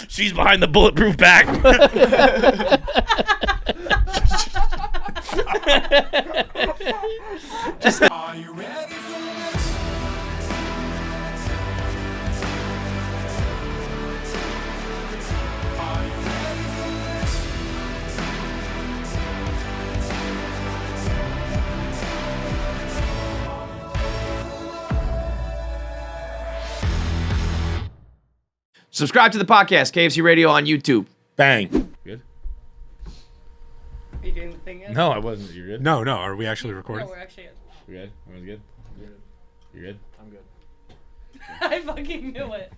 She's behind the bulletproof bag. Are you ready for this? Are you ready for this? Subscribe to the podcast, KFC Radio on YouTube. Bang. Good? Are you doing the thing yet? No, I wasn't. You're good? No. Are we actually recording? No, we're actually. You good? Everyone's good? You're good? I'm good. I fucking knew it.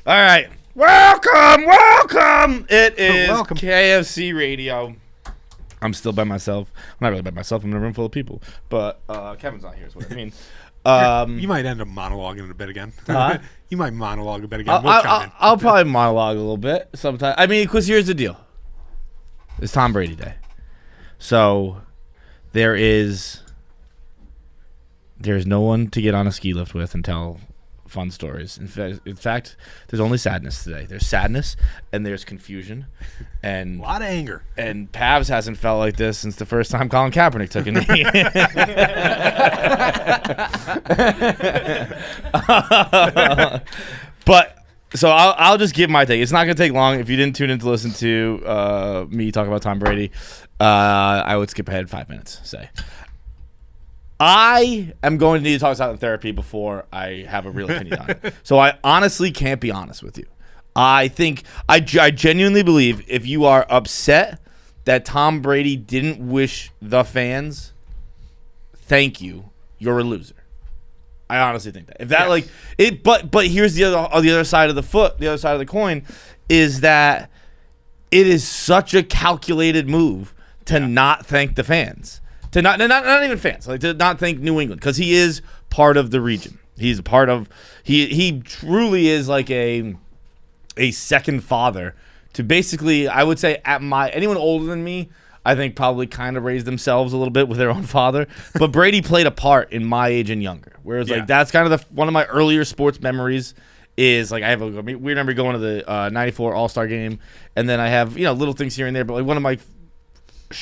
All right. Welcome. It is welcome. KFC Radio. I'm still by myself. I'm not really by myself. I'm in a room full of people. But Kevin's not here is what I mean. You might end up monologuing a bit again. Huh? You might monologue a bit again. We'll comment. I'll probably monologue a little bit sometime. I mean, because here's the deal. It's Tom Brady Day. So there's no one to get on a ski lift with and tell fun stories. In fact, there's only sadness today. There's sadness and there's confusion and A lot of anger. And Pavs hasn't felt like this since the first time Colin Kaepernick took a knee. But so I'll just give my take. It's not gonna take long. If you didn't tune in to listen to me talk about Tom Brady, I would skip ahead 5 minutes. Say, I am going to need to talk about it in therapy before I have a real opinion on it. So I honestly can't be honest with you. I think I genuinely believe if you are upset that Tom Brady didn't wish the fans thank you, you're a loser. I honestly think that. If that like it, but here's the other side of the other side of the coin is that it is such a calculated move to not thank the fans. To not even fans, like to not thank New England, because he is part of the region. He's a part of he truly is like a second father to basically, I would say anyone older than me, I think probably kind of raised themselves a little bit with their own father. But Brady played a part in my age and younger. Whereas like that's kind of one of my earlier sports memories is like we remember going to the '94 All-Star game, and then I have little things here and there, but like one of my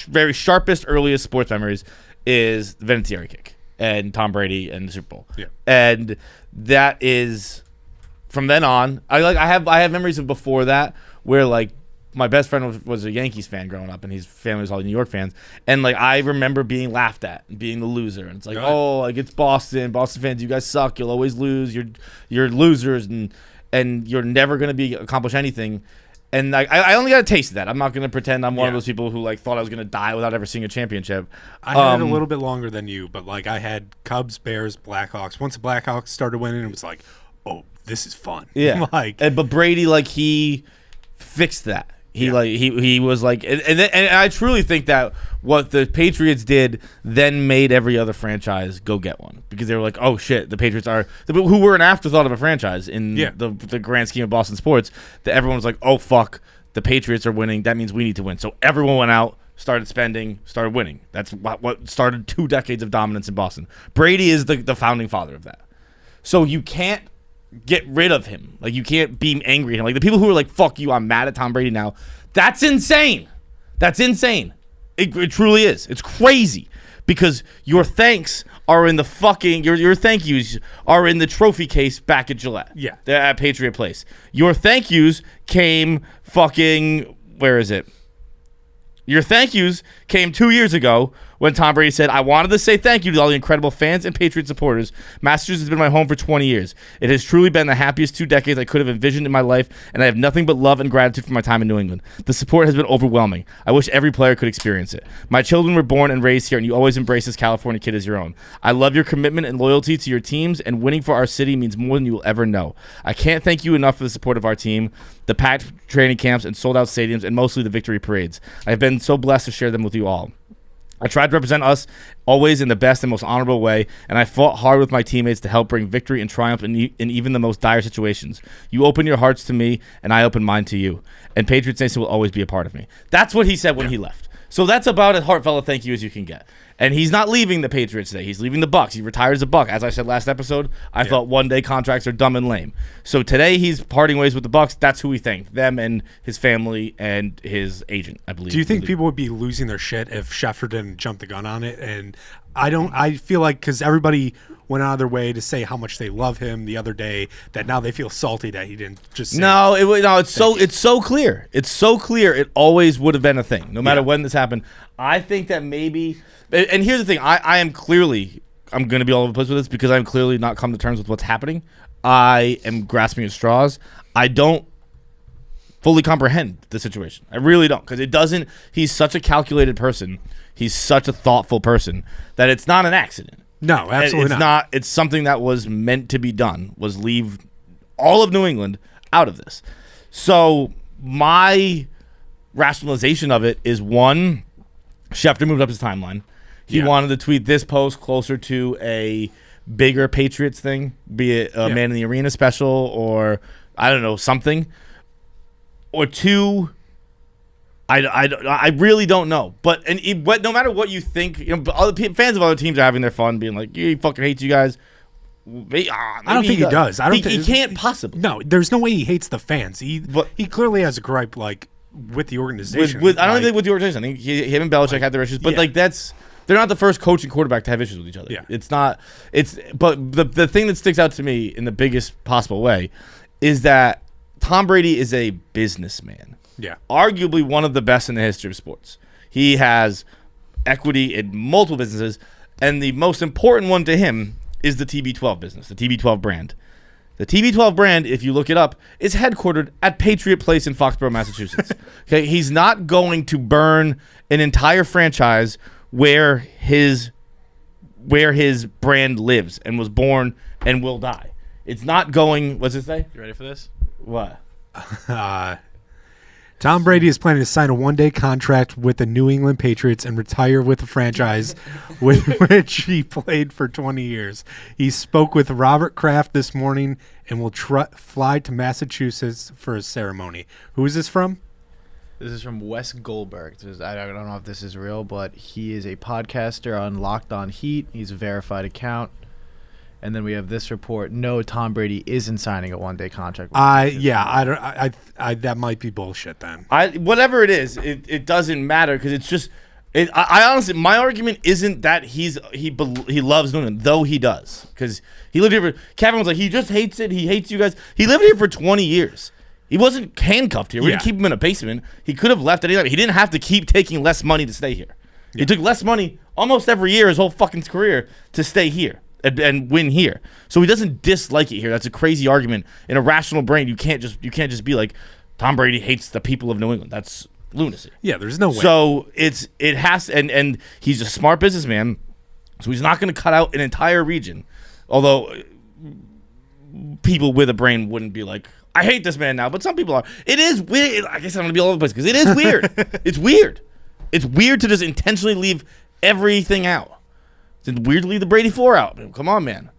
very sharpest, earliest sports memories is the Vinatieri kick and Tom Brady and the Super Bowl. Yeah. And that is from then on. I have memories of before that where like my best friend was a Yankees fan growing up, and his family was all New York fans. And like I remember being laughed at and being the loser. And it's like, oh, like it's Boston fans, you guys suck. You'll always lose. You're losers, and you're never gonna accomplish anything. And like I only got a taste of that. I'm not gonna pretend I'm one of those people who like thought I was gonna die without ever seeing a championship. I had it a little bit longer than you, but like I had Cubs, Bears, Blackhawks. Once the Blackhawks started winning, it was like, oh, this is fun. Yeah. But Brady, like he fixed that. He was like, and I truly think that what the Patriots did then made every other franchise go get one, because they were like, oh shit, the Patriots who were an afterthought of a franchise in the grand scheme of Boston sports. That everyone was like, oh fuck, the Patriots are winning. That means we need to win. So everyone went out, started spending, started winning. That's what started 2 decades of dominance in Boston. Brady is the founding father of that. So you can't get rid of him. Like you can't be angry at him. Like the people who are like, fuck you, I'm mad at Tom Brady now. That's insane. That's insane. It truly is. It's crazy, because your thanks are in the fucking your thank yous are in the trophy case back at Gillette. Yeah. At Patriot Place. Your thank yous came fucking, where is it? Your thank yous came 2 years ago when Tom Brady said, I wanted to say thank you to all the incredible fans and Patriot supporters. Massachusetts has been my home for 20 years. It has truly been the happiest 2 decades I could have envisioned in my life, and I have nothing but love and gratitude for my time in New England. The support has been overwhelming. I wish every player could experience it. My children were born and raised here, and you always embrace this California kid as your own. I love your commitment and loyalty to your teams, and winning for our city means more than you will ever know. I can't thank you enough for the support of our team, the packed training camps and sold-out stadiums, and mostly the victory parades. I have been so blessed to share them with you all. I tried to represent us always in the best and most honorable way, and I fought hard with my teammates to help bring victory and triumph in even the most dire situations. You open your hearts to me, and I open mine to you. And Patriots Nation will always be a part of me. That's what he said when he left. So that's about as heartfelt a thank you as you can get. And he's not leaving the Patriots today. He's leaving the Bucs. He retires a Buck. As I said last episode, I thought one-day contracts are dumb and lame. So today he's parting ways with the Bucs. That's who we thanked. Them and his family and his agent, I believe. Do you think people would be losing their shit if Schefter didn't jump the gun on it? And I feel like because everybody went out of their way to say how much they love him the other day, that now they feel salty that he didn't just say it's so clear. It's so clear it always would have been a thing, no matter when this happened. I think that maybe, and here's the thing, I'm going to be all over the place with this because I'm clearly not come to terms with what's happening. I am grasping at straws. I don't fully comprehend the situation. I really don't, because he's such a calculated person. He's such a thoughtful person that it's not an accident. No, absolutely it's not. It's something that was meant to be done, was leave all of New England out of this. So my rationalization of it is, one, Schefter moved up his timeline. He wanted to tweet this post closer to a bigger Patriots thing, be it a Man in the Arena special or, I don't know, something. Or two, I really don't know. But no matter what you think, fans of other teams are having their fun, being like, he fucking hates you guys. I don't think he does. He can't possibly. No, there's no way he hates the fans. He clearly has a gripe with the organization. I don't think with the organization. I think him and Belichick had their issues, but they're not the first coach and quarterback to have issues with each other. Yeah. It's not. But the thing that sticks out to me in the biggest possible way is that Tom Brady is a businessman. Yeah. Arguably one of the best in the history of sports. He has equity in multiple businesses, and the most important one to him is the TB12 business, the TB12 brand. The TB12 brand, if you look it up, is headquartered at Patriot Place in Foxborough, Massachusetts. Okay, he's not going to burn an entire franchise where his brand lives and was born and will die. It's not going. What's it say? You ready for this? What? Tom Brady is planning to sign a one-day contract with the New England Patriots and retire with the franchise with which he played for 20 years. He spoke with Robert Kraft this morning and will fly to Massachusetts for a ceremony. Who is this from? This is from Wes Goldberg. I don't know if this is real, but he is a podcaster on Locked On Heat. He's a verified account. And then we have this report. No, Tom Brady isn't signing a one-day contract. That might be bullshit then. Whatever it is, it doesn't matter because it's just. I honestly, my argument isn't that he loves New England, though he does, because he lived here for. Kevin was like, he just hates it. He hates you guys. He lived here for 20 years. He wasn't handcuffed here. We didn't keep him in a basement. He could have left at any time. He didn't have to keep taking less money to stay here. Yeah. He took less money almost every year his whole fucking career to stay here and win here. So he doesn't dislike it here. That's a crazy argument. In a rational brain, you can't just be like, Tom Brady hates the people of New England. That's lunacy. Yeah, there's no way. So it has, and he's a smart businessman, so he's not going to cut out an entire region. Although people with a brain wouldn't be like, I hate this man now, but some people are. It is weird. I guess I'm going to be all over the place because it is weird. It's weird. It's weird to just intentionally leave everything out. It's weird to leave the Brady Four out. Come on, man.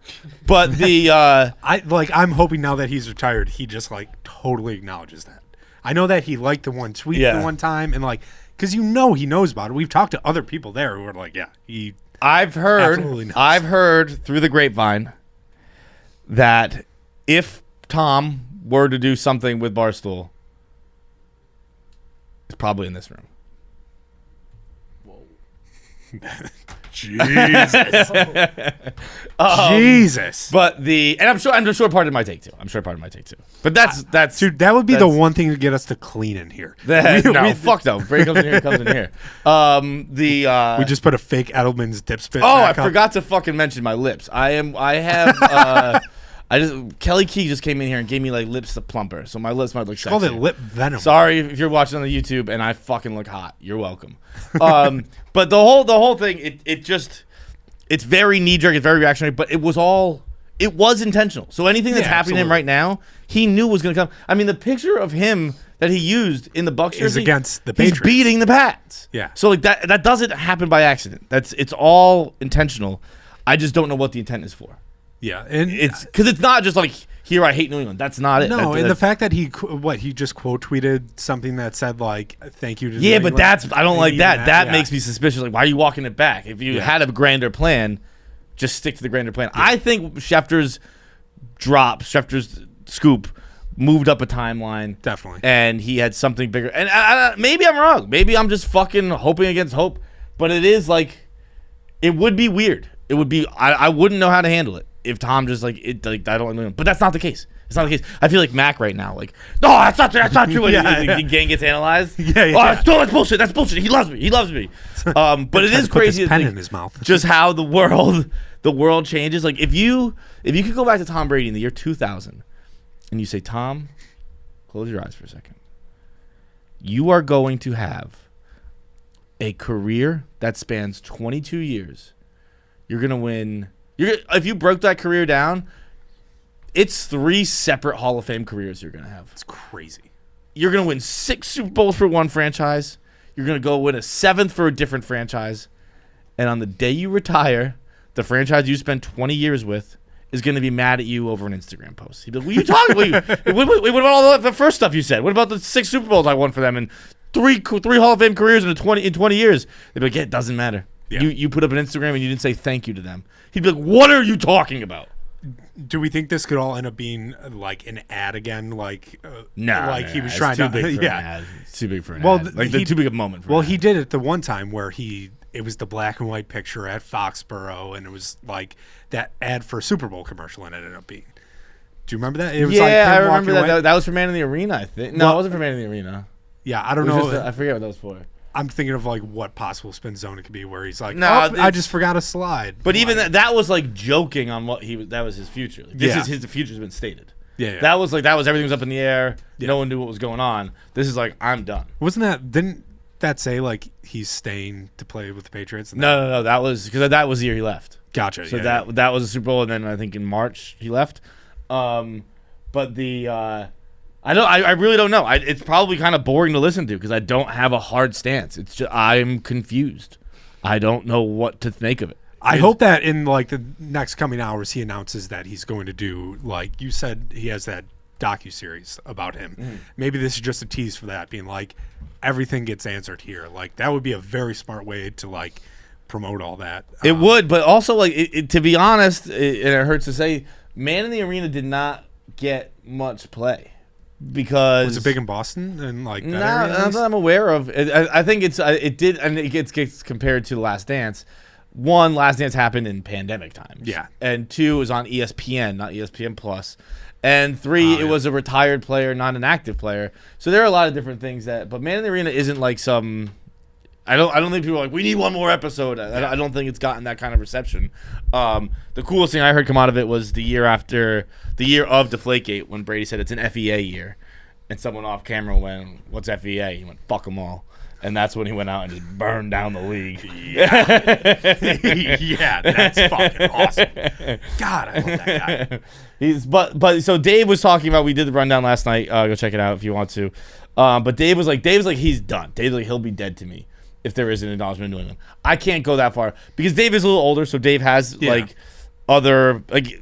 But I'm hoping now that he's retired, he just totally acknowledges that. I know that he liked the one tweet the one time, and because he knows about it. We've talked to other people there who are like, yeah, he. I've heard through the grapevine that if Tom were to do something with Barstool, it's probably in this room. Jesus. Jesus. But I'm sure part of my take too. But that's dude, that would be the one thing to get us to clean in here. Fuck no. Brady comes in here. We just put a fake Edelman's dip spit. I forgot to fucking mention my lips. Kelly Key just came in here and gave me lips plumper, so my lips might look sexy. Called it lip venom. Sorry if you're watching on the YouTube and I fucking look hot. You're welcome. But the whole thing, it's very knee jerk, it's very reactionary, but it was intentional. So anything that's happening to him right now, he knew was going to come. I mean, the picture of him that he used in the Bucs is jersey against the Patriots. He's beating the Pats. Yeah. So that doesn't happen by accident. It's all intentional. I just don't know what the intent is for. Yeah, and It's because it's not just like here I hate New England. That's not it. no, and the that's- fact that he just quote tweeted something that said like "Thank you to yeah, New but England," I don't and like even that. That yeah. makes me suspicious. Like, why are you walking it back? If you Yeah. had a grander plan, just stick to the grander plan. I think Schefter's scoop moved up a timeline. Definitely. And he had something bigger. And maybe I'm wrong. Maybe I'm just fucking hoping against hope. But it is like, it would be weird. It would be, I wouldn't know how to handle it if Tom just like, I don't know. But that's not the case. It's not the case. I feel like Mac right now, like, no, that's not true. When the game gets analyzed. Yeah. That's bullshit. That's bullshit. He loves me. But it is Put crazy. this to pen think in his mouth. just how the world changes. Like if you could go back to Tom Brady in the year 2000 and you say, Tom, close your eyes for a second. You are going to have a career that spans 22 years. You're going to win. If you broke that career down, it's 3 separate Hall of Fame careers you're going to have. It's crazy. You're going to win 6 Super Bowls for one franchise. You're going to go win a 7th for a different franchise. And on the day you retire, the franchise you spent 20 years with is going to be mad at you over an Instagram post. He'd be like, what are you talking about? What about all the first stuff you said? What about the 6 Super Bowls I won for them and three Hall of Fame careers in 20 years? They'd be like, yeah, it doesn't matter. Yeah. You put up an Instagram and you didn't say thank you to them. He'd be like, what are you talking about? Do we think this could all end up being like an ad again? Like, he was it's trying too to, big for yeah. an ad. It's too big for an Well, ad. Like, he- too big a moment for Well, an he ad. did it the one time where it was the black and white picture at Foxborough, and it was like that ad for a Super Bowl commercial, and it ended up being. Do you remember that? It was Yeah, like him I remember walking that. away. That was for Man in the Arena, I think. No, Well- it wasn't for Man in the Arena. Yeah, I don't It was know. just I forget what that was for. I'm thinking of like what possible spin zone it could be, where he's like, No, I it's- just forgot a slide. But even Like, that was like joking on what that was his future. Like, this Yeah. is his the future's been stated. yeah. That was everything was up in the air. Yeah. No one knew what was going on. This is like I'm done. didn't that say like he's staying to play with the Patriots? And No. That was because that was the year he left. Gotcha. So yeah, that was a Super Bowl, and then I think in March he left. But the I really don't know. It's probably kind of boring to listen to because I don't have a hard stance. It's just I'm confused. I don't know what to think of it. I hope that in like the next coming hours he announces that he's going to do, like you said, he has that docuseries about him. Mm-hmm. Maybe this is just a tease for that, being like everything gets answered here. Like that would be a very smart way to like promote all that. It would, but also like to be honest, and it hurts to say, Man in the Arena did not get much play because Was it big in Boston and like that No, area at not least? that I'm aware of. I think it did, and it gets compared to Last Dance. One, Last Dance happened in pandemic times. Yeah. And 2, it was on ESPN, not ESPN Plus. And 3, it yeah. was a retired player, not an active player. So there are a lot of different things but Man in the Arena isn't like some. I don't think people are like, we need one more episode. I don't think it's gotten that kind of reception. The coolest thing I heard come out of it was the year of Deflategate when Brady said it's an FEA year, and someone off camera went, "What's FEA?" He went, "Fuck them all," and that's when he went out and just burned down the league. Yeah, that's fucking awesome. God, I love that guy. But so Dave was talking about. We did the rundown last night. Go check it out if you want to. But Dave was like he's done. Dave's like he'll be dead to me if there is an acknowledgement in New England. I can't go that far because Dave is a little older, so Dave has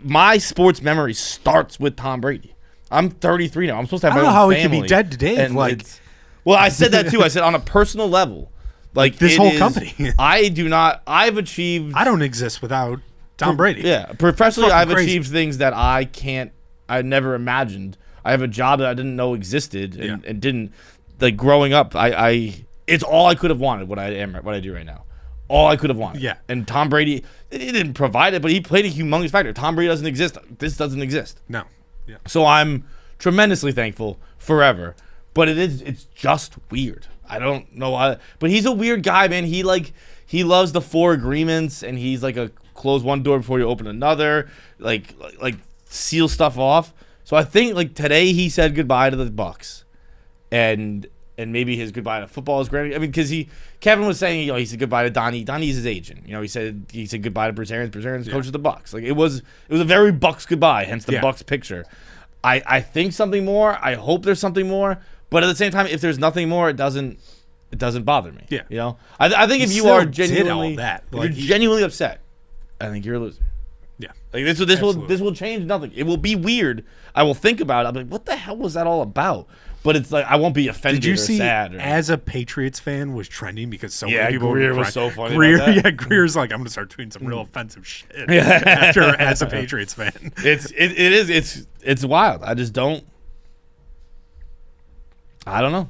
my sports memory starts with Tom Brady. I'm 33 now. I'm supposed to have I don't my know own how he family. could be dead to Dave, And like- well, I said that too. I said on a personal level, like This it whole is- company. I do not. I've achieved. I don't exist without Tom Brady. Yeah, professionally, Fucking I've crazy. achieved things that I never imagined. I have a job that I didn't know existed, and didn't like growing up. It's all I could have wanted. What I do right now, all I could have wanted. Yeah. And Tom Brady, he didn't provide it, but he played a humongous factor. Tom Brady doesn't exist. This doesn't exist. No. Yeah. So I'm tremendously thankful forever. But it's just weird. I don't know why, but he's a weird guy, man. He loves the 4 agreements, and he's like a close one door before you open another, like seal stuff off. So I think like today he said goodbye to the Bucks, and maybe his goodbye to football is great. I mean, because Kevin was saying he said goodbye to Donnie. Donnie's his agent. He said goodbye to Bruce Arians. Bruce Arians coaches the Bucks. Like it was a very Bucks goodbye. Hence the Bucks picture. I think something more. I hope there's something more. But at the same time, if there's nothing more, it doesn't bother me. Yeah. I think if you still are did all genuinely that. if Like, you're genuinely upset, I think you're a loser. Yeah. Like this will change nothing. It will be weird. I will think about it. I'm like, what the hell was that all about? But it's like I won't be offended Did you or see, sad. Or, as a Patriots fan, was trending because so Yeah, many people Greer were was so funny Greer, about that. yeah, Greer's like, I'm gonna start tweeting some real offensive shit after as a Patriots fan. It's wild. I just don't. I don't know.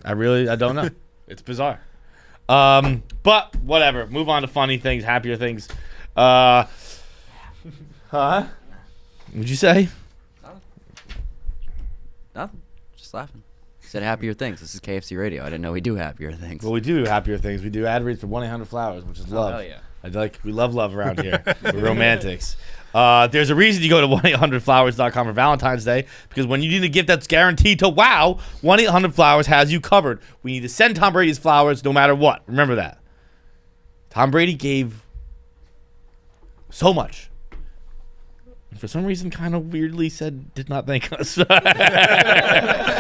I don't know. It's bizarre. But whatever. Move on to funny things, happier things. What'd you say? Nothing. Just laughing. Said happier things. This is KFC Radio. I didn't know we do happier things. Well, we do happier things. We do ad reads for 1-800-Flowers, which is love. hell yeah. We love around here. We're romantics. There's a reason you go to 1-800-Flowers.com for Valentine's Day, because when you need a gift that's guaranteed to wow, 1-800-Flowers has you covered. We need to send Tom Brady's flowers no matter what. Remember that. Tom Brady gave so much. And for some reason, kind of weirdly said, did not thank us.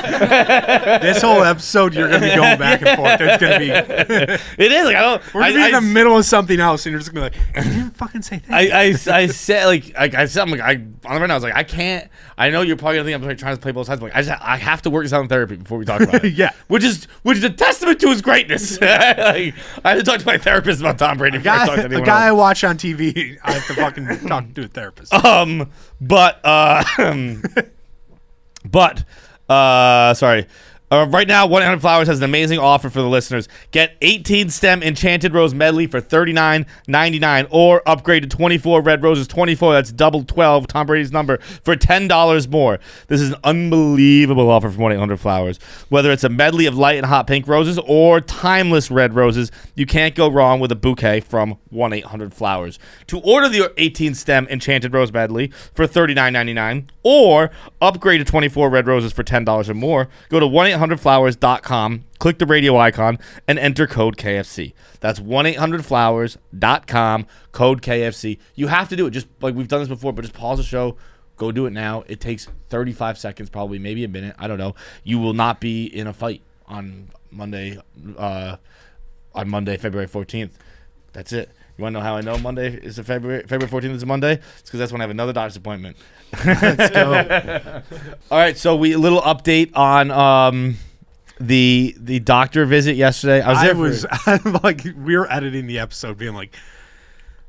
This whole episode, you're gonna be going back and forth. It's gonna be. It is like I don't. We're gonna be in the middle of something else, and you're just gonna be like, you didn't fucking say thank you. I said I said I'm like on the right now I was like I can't. I know you're probably gonna think I'm like, trying to play both sides, but like, I have to work this out in therapy before we talk about it. Yeah. which is a testament to his greatness. Like, I had to talk to my therapist about Tom Brady before I talked to The anyone guy I else. watch on TV, I have to fucking talk to a therapist. Sorry. Right now, 1-800-Flowers has an amazing offer for the listeners. Get 18 stem Enchanted Rose Medley for $39.99, or upgrade to 24 Red Roses 24. That's double 12, Tom Brady's number, for $10 more. This is an unbelievable offer from 1-800-Flowers. Whether it's a medley of light and hot pink roses or timeless red roses, you can't go wrong with a bouquet from 1-800-Flowers. To order the 18 stem Enchanted Rose Medley for $39.99, or upgrade to 24 Red Roses for $10 or more, go to 1-800-Flowers.com, click the radio icon, and enter code KFC. That's 1-800-Flowers.com, code KFC. You have to do it. Just like we've done this before, but just pause the show. Go do it now. It takes 35 seconds, probably, maybe a minute. I don't know. You will not be in a fight on Monday, February 14th. That's it. You want to know how I know Monday is February 14th is a Monday? It's because that's when I have another doctor's appointment. Let's go. All right, so a little update on the doctor visit yesterday. I'm like, we were editing the episode, being like,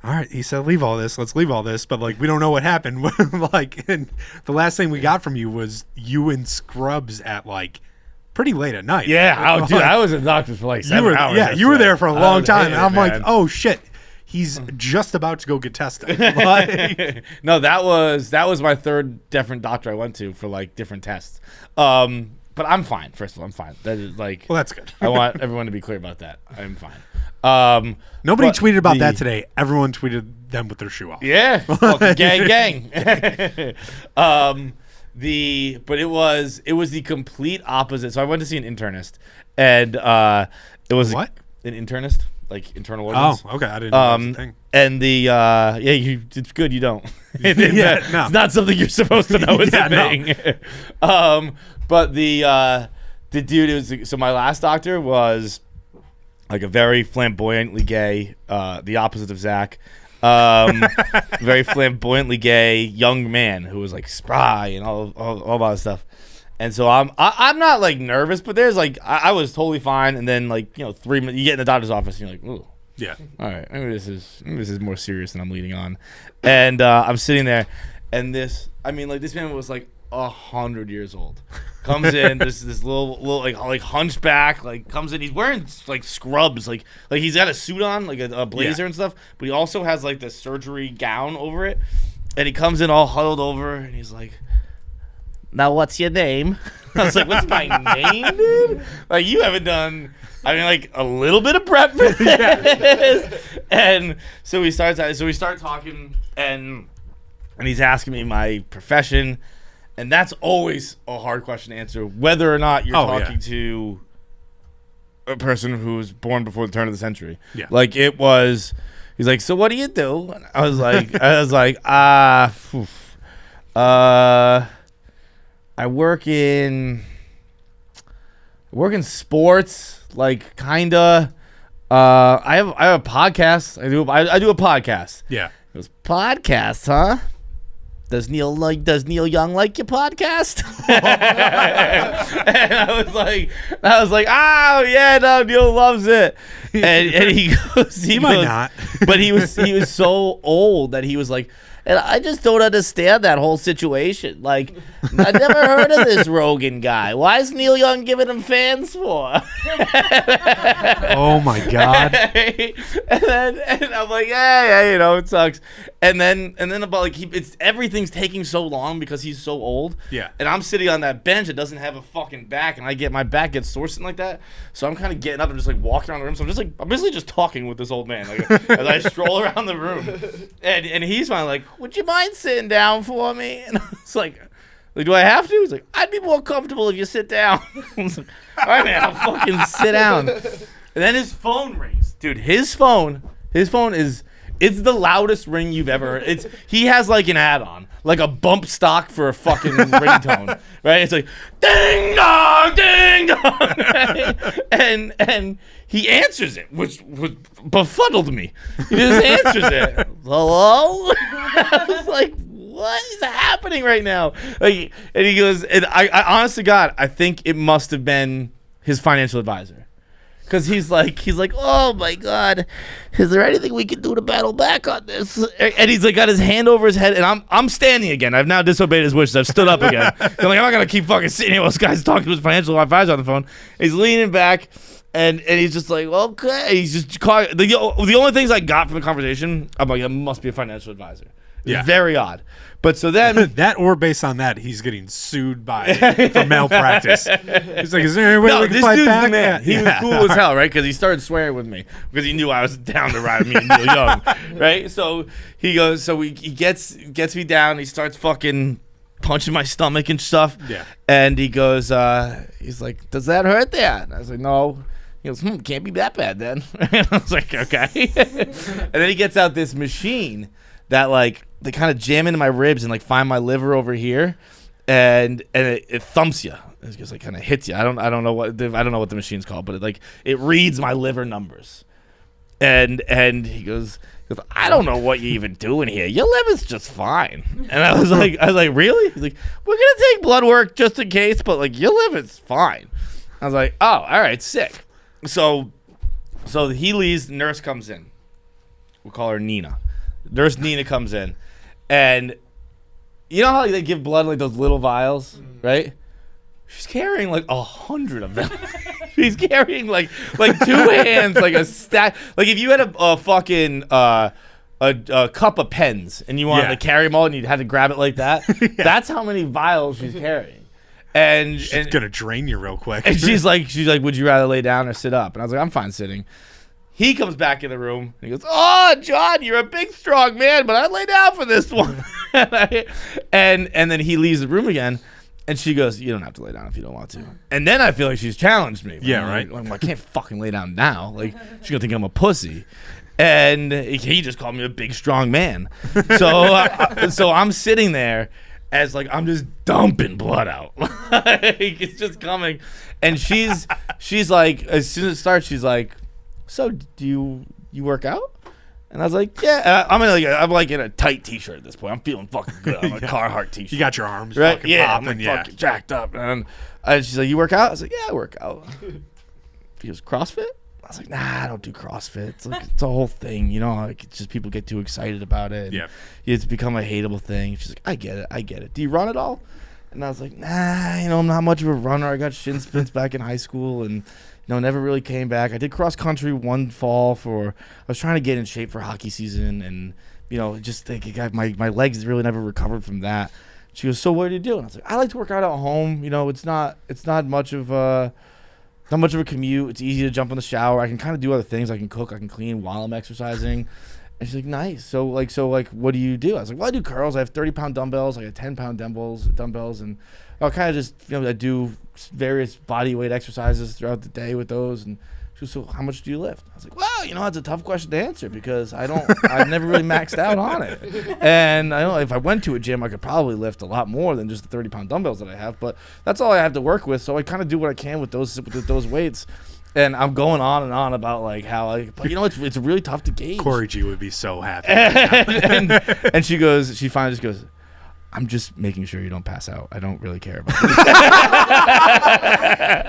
all right, he said leave all this, let's leave all this, but like we don't know what happened. Like, and the last thing we got from you was you in scrubs at like pretty late at night. Yeah, dude, I was at the doctor's for like 7 hours. Yeah, you were there for a long time, and I'm like, man. oh shit. He's just about to go get tested. Like, No, that was my third different doctor I went to for like different tests. But I'm fine. First of all, I'm fine. That is like, well, that's good. I want everyone to be clear about that. I'm fine. Nobody but tweeted about that the- today. Everyone tweeted them with their shoe off. Yeah, fucking gang. But it was the complete opposite. So I went to see an internist, and it was What? an internist, like internal organs. Oh, okay. I didn't know that was a thing. And it's good you don't. Yeah, no. It's not something you're supposed to know is Yeah, a no. thing. But the dude, so my last doctor was like a very flamboyantly gay, the opposite of Zach. Very flamboyantly gay young man who was like spry and all that stuff. And so I'm not like nervous, but there's like I was totally fine. And then like 3 minutes you get in the doctor's office and you're like, ooh, Yeah. all right, maybe this is more serious than I'm leading on. And I'm sitting there, and this man was like 100 years old. Comes in, this little like hunchback, like comes in. He's wearing like scrubs, like he's got a suit on, like a blazer and stuff. But he also has like the surgery gown over it. And he comes in all huddled over, and he's like, "Now what's your name?" I was like, "What's my name, dude? Like you haven't done." I mean, like a little bit of prep for this. And so we start talking, and he's asking me my profession, and that's always a hard question to answer, whether or not you're talking to a person who was born before the turn of the century. Yeah. Like it was. He's like, "So what do you do?" And I was like, I work in sports, like kinda. I have a podcast. I do a podcast. Yeah. goes, podcast, huh? Does Neil Young like your podcast? And I was like, oh yeah, no, Neil loves it. And he goes, He might not. But he was so old that he was like, and I just don't understand that whole situation. Like, I never heard of this Rogan guy. Why is Neil Young giving him fans for? Oh my God. and I'm like, yeah, you know, it sucks. And then about like everything's taking so long because he's so old. Yeah. And I'm sitting on that bench that doesn't have a fucking back, and my back gets sore sitting like that. So I'm kind of getting up and just like walking around the room. So I'm basically just talking with this old man like as I stroll around the room. And he's finally like, would you mind sitting down for me? And I was like, do I have to? He's like, I'd be more comfortable if you sit down. I was like, all right, man, I'll fucking sit down. And then his phone rings. Dude, his phone is, it's the loudest ring you've ever heard. He has like an add-on, like a bump stock for a fucking ringtone, right? It's like, ding dong, ding dong. Right? And he answers it, which befuddled me. He just answers it. Hello? I was like, what is happening right now? Like, and he goes, and I honest to God, I think it must have been his financial advisor. Because he's like, oh my God, is there anything we can do to battle back on this? And he's like got his hand over his head, and I'm standing again. I've now disobeyed his wishes. I've stood up again. I'm like, I'm not gonna keep fucking sitting here while this guy's talking to his financial advisor on the phone. He's leaning back, and he's just like, okay. He's just the only things I got from the conversation, I'm like, it must be a financial advisor. Yeah. Very odd. But so then That or based on that, he's getting sued for malpractice. He's like, is there any way we can this fight dude's back? the man. He was Yeah. cool as hell, right? Because he started swearing with me because he knew I was down to ride with me and Neil Young, right? So he goes, he gets me down. He starts fucking punching my stomach and stuff. Yeah. And he goes, he's like, does that hurt there? And I was like, no. He goes, can't be that bad then. And I was like, okay. And then he gets out this machine that like they kind of jam into my ribs and like find my liver over here, and it thumps you. It just like kind of hits you. I don't know what the machine's called, but it reads my liver numbers. And he goes, I don't know what you're even doing here. Your liver's just fine. And I was like, really? He's like, we're gonna take blood work just in case, but like your liver's fine. I was like, oh, all right, sick. So he leaves. Nurse comes in. We'll call her Nina. Nurse Nina comes in, and you know how they give blood in, like those little vials, right? She's carrying like 100 of them. She's carrying like 2 hands, like a stack. Like if you had a fucking a cup of pens and you wanted to carry them all and you had to grab it like that. That's how many vials she's carrying. And She's gonna drain you real quick. and she's like, would you rather lay down or sit up? And I was like, I'm fine sitting. He comes back in the room and he goes, oh, John, you're a big, strong man, but I'd lay down for this one. and then he leaves the room again, and she goes, you don't have to lay down if you don't want to. And then I feel like she's challenged me. Yeah, right. Like, I can't fucking lay down now. Like, she's going to think I'm a pussy. And he just called me a big, strong man. So I'm sitting there as, like, I'm just dumping blood out. Like, it's just coming. And she's like, as soon as it starts, she's like, so do you work out? And I was like, yeah. I'm in a tight t-shirt at this point. I'm feeling fucking good. I'm a Carhartt t-shirt. You got your arms Right? fucking Yeah, popping. I'm like fucking jacked up. And she's like, you work out? I was like, yeah, I work out. She goes, CrossFit? I was like, nah, I don't do CrossFit. It's like it's a whole thing, you know. Like it's just people get too excited about it. Yeah. It's become a hateable thing. She's like, I get it. Do you run at all? And I was like, nah, you know, I'm not much of a runner. I got shin splints back in high school, and never really came back. I did cross country one fall I was trying to get in shape for hockey season, and just my legs really never recovered from that. She goes, so what do you do? And I was like, I like to work out at home. It's not much of a commute. It's easy to jump in the shower. I can kind of do other things. I can cook, I can clean while I'm exercising. And she's like, nice. So what do you do? I was like, well, I do curls. I have 30-pound dumbbells. I got 10-pound dumbbells, and I'll kind of just, I do various body weight exercises throughout the day with those. And she goes, so how much do you lift? I was like, well, that's a tough question to answer because I've never really maxed out on it. And I know if I went to a gym, I could probably lift a lot more than just the 30-pound dumbbells that I have, but that's all I have to work with. So I kind of do what I can with those weights. And I'm going on and on about like how but it's really tough to gauge. Corey G would be so happy. and she finally just goes, I'm just making sure you don't pass out. I don't really care about it.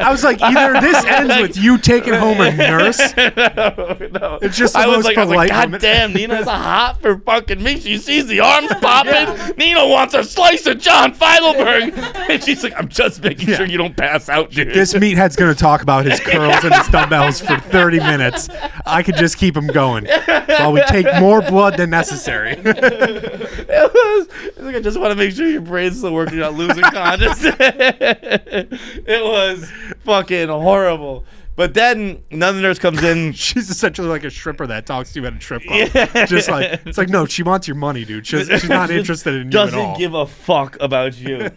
I was like, either this ends with you taking home a nurse. No. It's just the I was most like, polite God woman. damn, Nina's hot for fucking me. She sees the arms popping. Nina wants a slice of John Feidelberg. And she's like, I'm just making sure you don't pass out, dude. This meathead's going to talk about his curls and his dumbbells for 30 minutes. I could just keep him going while we take more blood than necessary. It's like, I just want to make sure your brain's still working, you're not losing consciousness. It was fucking horrible. But then another nurse comes in. She's essentially like a stripper that talks to you at a strip club. Just like, it's like, no, she wants your money, dude. She's not interested in you at all. Doesn't give a fuck about you.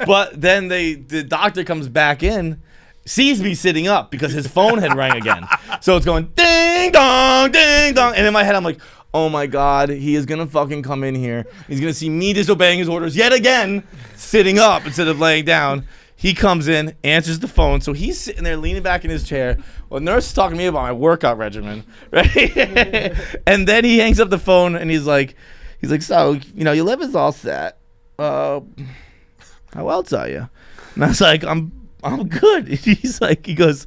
But then the doctor comes back in, sees me sitting up because his phone had rang again. So it's going ding dong, ding dong. And in my head, I'm like, oh my God, he is going to fucking come in here. He's going to see me disobeying his orders yet again, sitting up instead of laying down. He comes in, answers the phone. So he's sitting there leaning back in his chair. Well, the nurse is talking to me about my workout regimen, right? And then he hangs up the phone and he's like, so, your liver's all set. How else are you? And I was like, I'm good. He goes,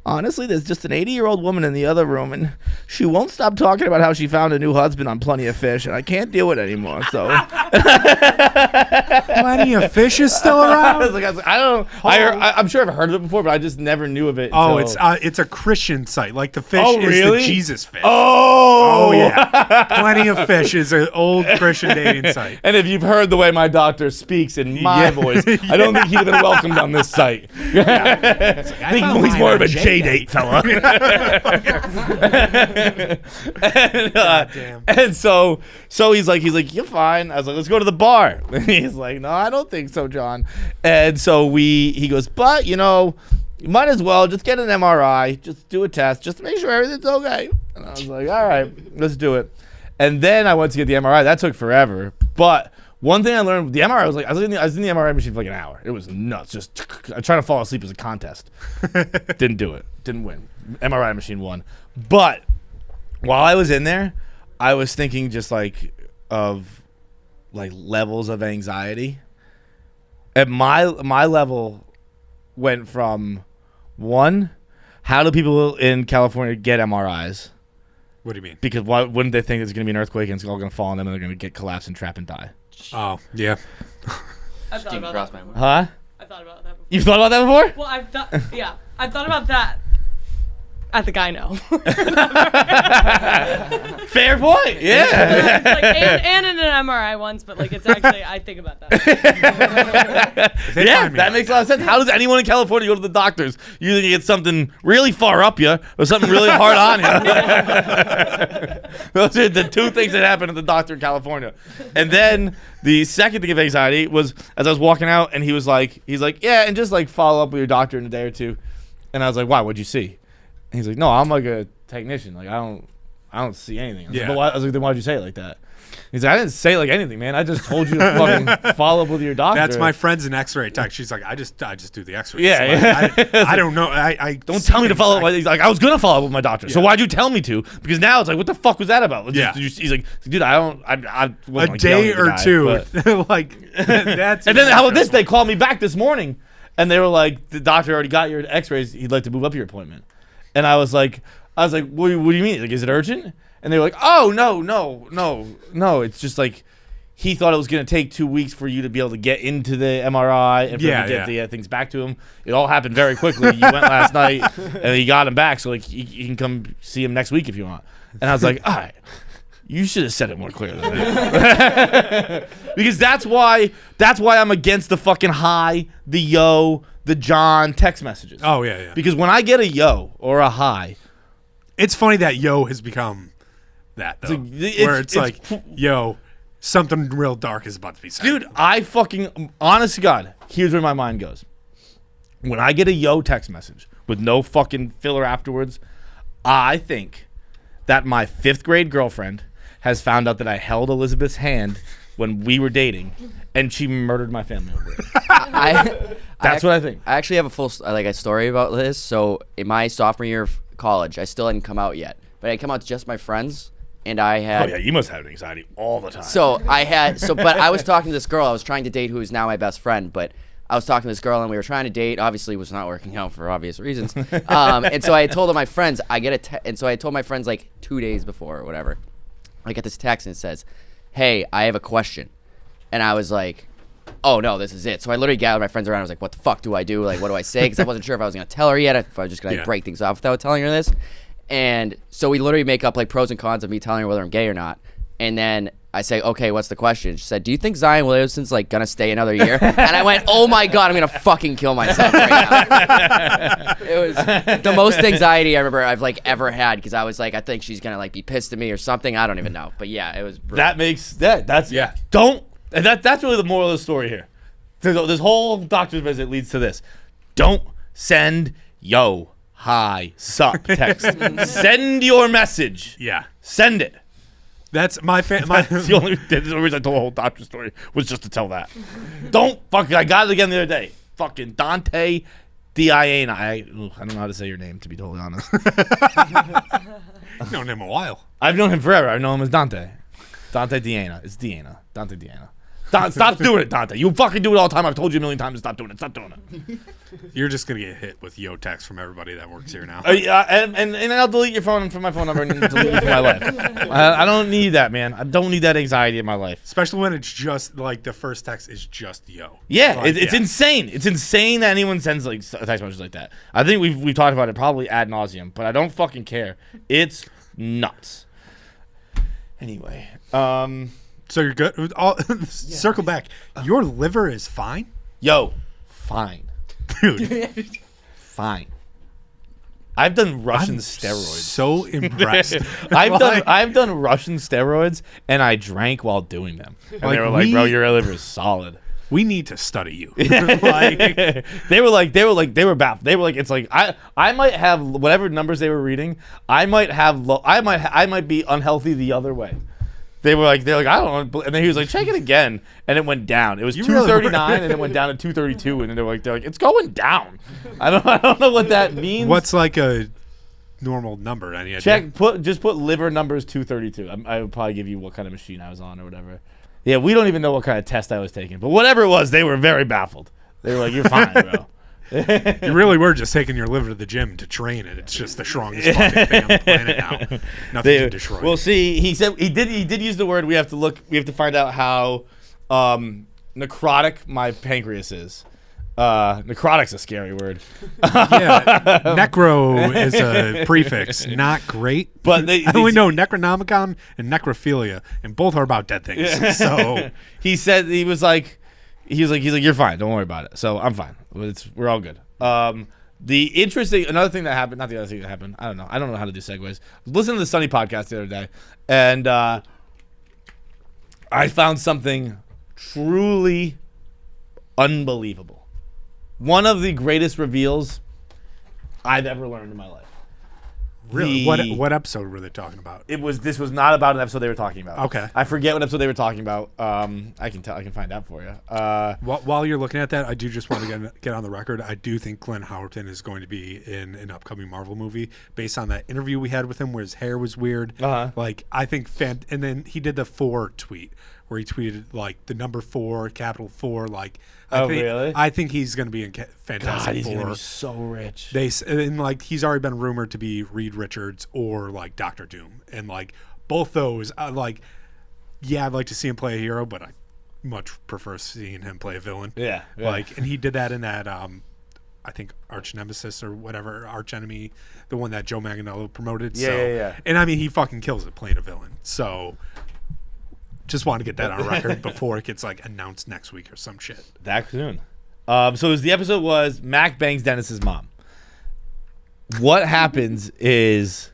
honestly, there's just an 80-year-old woman in the other room, and she won't stop talking about how she found a new husband on Plenty of Fish, and I can't deal with it anymore. So, Plenty of Fish is still around? I'm sure I've heard of it before, but I just never knew of it. Oh, until... it's a Christian site. Like the fish Oh, is really? the Jesus fish. Oh, yeah. Plenty of Fish is an old Christian dating site. And if you've heard the way my doctor speaks in my voice, I don't think he'd have been welcomed on this site. I think he's more of a J-date fella. And so he's like, you're fine. I was like, let's go to the bar. And he's like, no, I don't think so, John. And so he goes, but you might as well just get an MRI, just do a test, just to make sure everything's okay. And I was like, all right, let's do it. And then I went to get the MRI. That took forever. But one thing I learned with the MRI was I was in the MRI machine for like an hour. It was nuts. Just I tried to fall asleep as a contest. Didn't do it. Didn't win. MRI machine won. But while I was in there, I was thinking just of levels of anxiety. And my level went from 1, how do people in California get MRIs? What do you mean? Because why wouldn't they think there's going to be an earthquake and it's all going to fall on them and they're going to get collapsed and trapped and die? Oh, yeah. I thought about that. Huh? I thought about that before. You've thought about that before? Well, I've thought about that at the gyno. Fair point. Yeah. and in an MRI once, but it's actually I think about that. Yeah, that makes a lot of sense. How does anyone in California go to the doctors? You either get something really far up you or something really hard on you. Those are the two things that happen at the doctor in California. And then the second thing of anxiety was as I was walking out and he's like, yeah, and just follow up with your doctor in a day or two. And I was like, why? What'd you see? And he's like, no, I'm like a technician. I don't see anything. I was like, I was like, then why'd you say it like that? He's like, I didn't say anything, man. I just told you to fucking follow up with your doctor. That's my friend's an X-ray tech. She's like, I just do the X-rays. Yeah, I don't know. I don't tell me to follow up. He's like, I was gonna follow up with my doctor. So why'd you tell me to? Because now it's like, what the fuck was that about? He's like, dude, I wasn't a day or two. That's. And then how about this? They called me back this morning, and they were like, the doctor already got your X-rays. He'd like to move up your appointment. And I was like, what do you mean? Is it urgent? And they were like, oh, no. It's just he thought it was going to take 2 weeks for you to be able to get into the MRI and for him to get the things back to him. It all happened very quickly. You went last night and he got him back. So you can come see him next week if you want. And I was like, all right, you should have said it more clearly than that. Because that's why I'm against the fucking hi, the yo, the John text messages. Oh, yeah. Because when I get a yo or a hi, it's funny that yo has become that, though. Where it's like, yo, something real dark is about to be said. Dude, I fucking, honest to God, here's where my mind goes. When I get a yo text message with no fucking filler afterwards, I think that my 5th grade girlfriend has found out that I held Elizabeth's hand when we were dating, and she murdered my family over it. That's what I think. I actually have a full a story about this. So in my sophomore year of college, I still hadn't come out yet, but I come out to just my friends, and I had. Oh yeah, you must have anxiety all the time. But I was talking to this girl I was trying to date, who is now my best friend, but. I was talking to this girl and we were trying to date. Obviously, it was not working out for obvious reasons. And so I told my friends, and so I told my friends like 2 days before or whatever. I get this text and it says, "Hey, I have a question," and I was like, "Oh no, this is it." So I literally gathered my friends around. I was like, "What the fuck do I do? Like, what do I say?" Because I wasn't sure if I was gonna tell her yet, if I was just gonna break things off without telling her this. And so we literally make up like pros and cons of me telling her whether I'm gay or not. And then I say, "Okay, what's the question?" She said, "Do you think Zion Williamson's like gonna stay another year?" And I went, "Oh my god, I'm gonna fucking kill myself right now." It was the most anxiety I remember I've like ever had, because I was like, I think she's gonna like be pissed at me or something. I don't even know. But yeah, it was brutal. That's really the moral of the story here. This whole doctor's visit leads to this. Don't send yo, hi, sup text. Send your message. Yeah. Send it. That's my That's the only reason I told the whole doctor story was just to tell that. Don't fucking. I got it again the other day. Fucking Dante Diana. I don't know how to say your name, to be totally honest. You've known him a while. I've known him forever. I've known him as Dante. Dante Diana. It's Diana. Dante Diana. Stop doing it, Dante. You fucking do it all the time. I've told you a million times to stop doing it. Stop doing it. You're just gonna get hit with yo text from everybody that works here now. And I'll delete your phone from my phone number and delete you from my life. I don't need that, man. I don't need that anxiety in my life. Especially when it's just like the first text is just yo. Yeah, Like, it's insane. It's insane that anyone sends like text messages like that. I think we've talked about it probably ad nauseum, but I don't fucking care. It's nuts. Anyway, So you're good. Circle back. Your liver is fine, yo, fine. dude. Fine. I've done Russian I'm steroids. so impressed. I've done Russian steroids, and I drank while doing them. And Like, they were like, "Bro, your liver is solid." We need to study you. Like, they were baffled. They were like, it's like I might have whatever numbers they were reading. I might have I might be unhealthy the other way. They're like, I don't know. And then he was like, check it again. And it went down. It was 239 and it went down to 232. And then they're like, it's going down. I don't know what that means. what's like a normal number? Any idea? Just put liver numbers 232. I would probably give you what kind of machine I was on or whatever. Yeah, we don't even know what kind of test I was taking. But whatever it was, they were very baffled. They were like, you're fine, bro. You really were just taking your liver to the gym to train it. It's just the strongest fucking thing on the planet now. Nothing to destroy. Well, see, he said he did use the word. We have to find out how necrotic my pancreas is. Necrotic's a scary word. Yeah, necro is a prefix. Not great. But I only know Necronomicon and necrophilia, and both are about dead things. So he said he was like you're fine. Don't worry about it. So I'm fine. We're all good. Another thing that happened. Not the other thing that happened. I don't know how to do segues. Listen to the Sunny podcast the other day, and I found something truly unbelievable. One of the greatest reveals I've ever learned in my life. really, what episode were they talking about? This was not about an episode they were talking about. Okay. I forget what episode they were talking about. I can find out for you. While you're looking at that, I do just want to get on the record. I do think Glenn Howerton is going to be in an upcoming Marvel movie based on that interview we had with him where his hair was weird. Like, I think and then he did the 4 tweet where he tweeted like the number 4, capital 4, like. Really? I think he's going to be in Fantastic God, he's Four. gonna be so rich. And like he's already been rumored to be Reed Richards or like Doctor Doom, and like both those, I'd like to see him play a hero, but I much prefer seeing him play a villain. Yeah. Like, and he did that in that I think Arch Nemesis or whatever, Arch Enemy, the one that Joe Manganiello promoted. Yeah. And I mean, he fucking kills it playing a villain. So. Just want to get that on record before it gets like announced next week or some shit. That soon. So the episode was Mac bangs Dennis's mom. What happens is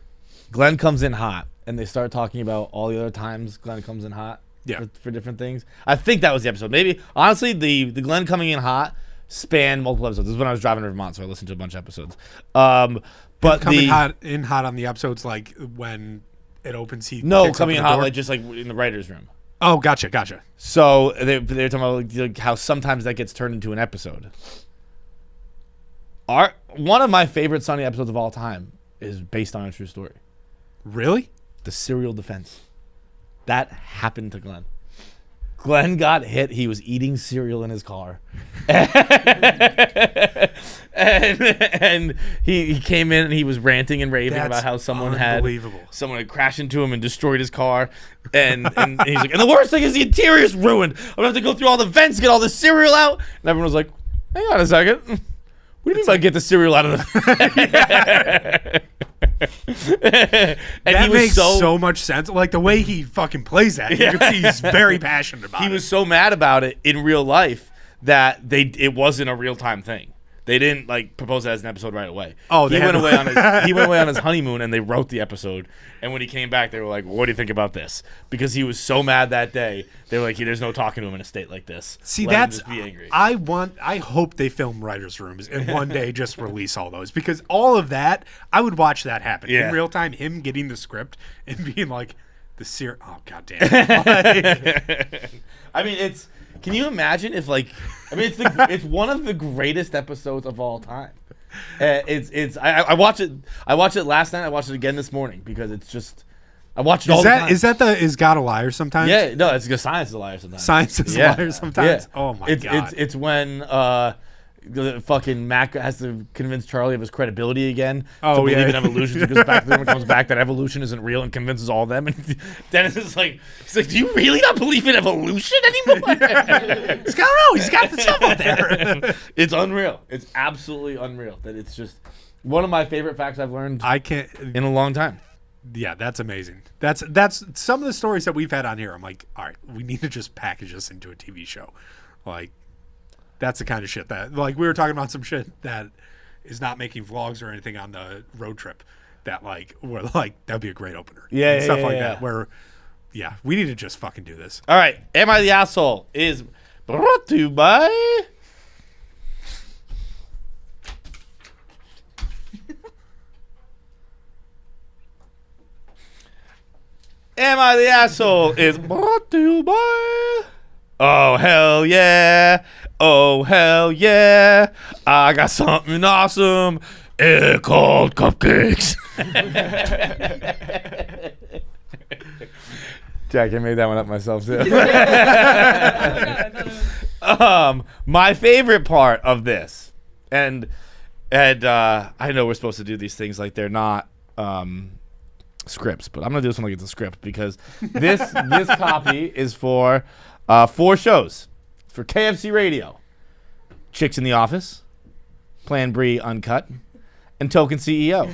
Glenn comes in hot, and they start talking about all the other times Glenn comes in hot. Yeah. For different things. I think that was the episode. Maybe honestly, the Glenn coming in hot spanned multiple episodes. This is when I was driving to Vermont, so I listened to a bunch of episodes. But coming hot on the episodes, like when it opens, coming in hot, like just like in the writers' room. Oh, gotcha. So they're talking about like, how sometimes that gets turned into an episode. One of my favorite Sunny episodes of all time is based on a true story. Really? The cereal defense. That happened to Glenn. Glenn got hit. He was eating cereal in his car. and he came in and he was ranting and raving That's about how someone had crashed into him and destroyed his car. And he's like, and the worst thing is the interior's ruined. I'm going to have to go through all the vents, get all the cereal out. And everyone was like, hang on a second. What do you mean by get the cereal out of the... And that he was makes so much sense. Like the way he fucking plays that, you can see he's very passionate about it. He was so mad about it in real life that it wasn't a real time thing. They didn't like propose it as an episode right away. Oh, he went away on his honeymoon and they wrote the episode. And when he came back, they were like, "What do you think about this?" Because he was so mad that day. They were like, "There's no talking to him in a state like this." See, Let him that's just be angry. I hope they film writers' rooms and one day just release all those, because all of that, I would watch that happen in real time. Him getting the script and being like, oh goddamn. I mean, can you imagine if it's one of the greatest episodes of all time. I watched it. I watched it last night. I watched it again this morning because it's just. I watch it all the time. Is God a liar sometimes? Yeah, no, it's because science is a liar sometimes. Science is a liar sometimes. Yeah. Oh my god! It's when the fucking Mac has to convince Charlie of his credibility again. To believe in evolution. So he goes back to them and comes back that evolution isn't real and convinces all of them. And Dennis is like, he's like, do you really not believe in evolution anymore? He's got the stuff out there. It's unreal. It's absolutely unreal. That it's just one of my favorite facts I've learned. In a long time. Yeah, that's amazing. That's some of the stories that we've had on here. I'm like, all right, we need to just package this into a TV show. Like, that's the kind of shit that, like, we were talking about some shit that is not making vlogs or anything on the road trip that, like, we're like, that'd be a great opener. Yeah, Stuff like that where, we need to just fucking do this. All right. Am I the Asshole is brought to you by... Am I the Asshole is brought to you by... Oh, hell yeah. Oh, hell yeah. I got something awesome. It's called cupcakes. Jack, I made that one up myself, too. My favorite part of this, and I know we're supposed to do these things like they're not... scripts, but I'm gonna do this one like it's a script because this copy is for 4 shows for KFC Radio, Chicks in the Office, Plan Brie Uncut, and Token CEO.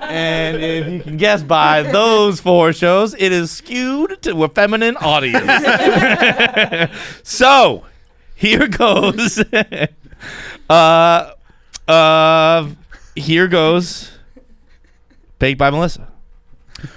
And if you can guess by those 4 shows, it is skewed to a feminine audience. So here goes. Here goes. Baked by Melissa.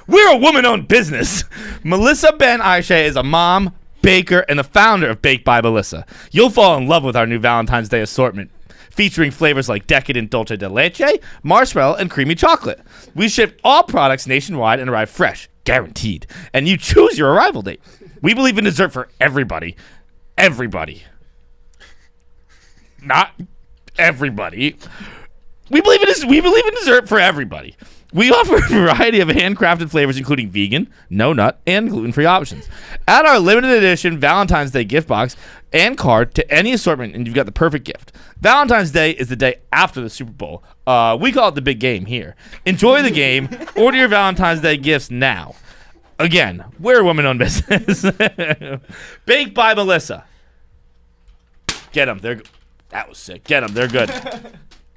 We're a woman-owned business. Melissa Ben Aisha is a mom, baker, and the founder of Baked by Melissa. You'll fall in love with our new Valentine's Day assortment, featuring flavors like decadent dulce de leche, marshmallow, and creamy chocolate. We ship all products nationwide and arrive fresh, guaranteed. And you choose your arrival date. We believe in dessert for everybody. Everybody. Not everybody. We believe in dessert for everybody. We offer a variety of handcrafted flavors, including vegan, no nut, and gluten-free options. Add our limited edition Valentine's Day gift box and card to any assortment, and you've got the perfect gift. Valentine's Day is the day after the Super Bowl. We call it the big game here. Enjoy the game. Order your Valentine's Day gifts now. Again, we're a woman-owned business. Baked by Melissa. Get them. That was sick. Get them. They're good.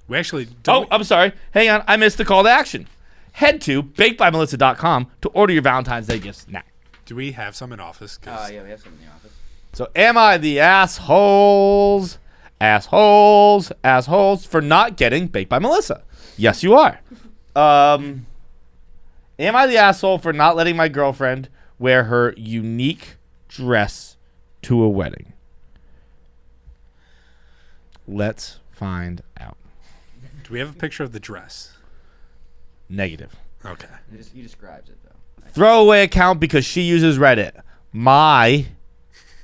We actually don't. Oh, I'm sorry. Hang on. I missed the call to action. Head to bakedbymelissa.com to order your Valentine's Day gifts now. Do we have some in office? Yeah, we have some in the office. So am I the assholes for not getting Baked by Melissa? Yes, you are. Am I the asshole for not letting my girlfriend wear her unique dress to a wedding? Let's find out. Do we have a picture of the dress? Negative. Okay. He describes it, though. Throwaway account because she uses Reddit. my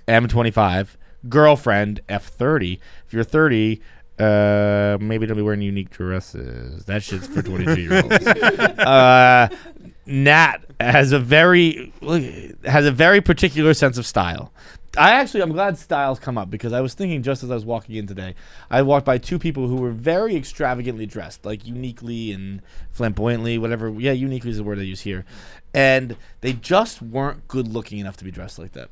M25 girlfriend F30. If you're 30, maybe don't be wearing unique dresses. That shit's for 22-year-olds. Nat has a very particular sense of style. I'm glad styles come up, because I was thinking just as I was walking in today, I walked by two people who were very extravagantly dressed, like uniquely and flamboyantly, whatever. Yeah, uniquely is the word I use here. And they just weren't good looking enough to be dressed like that.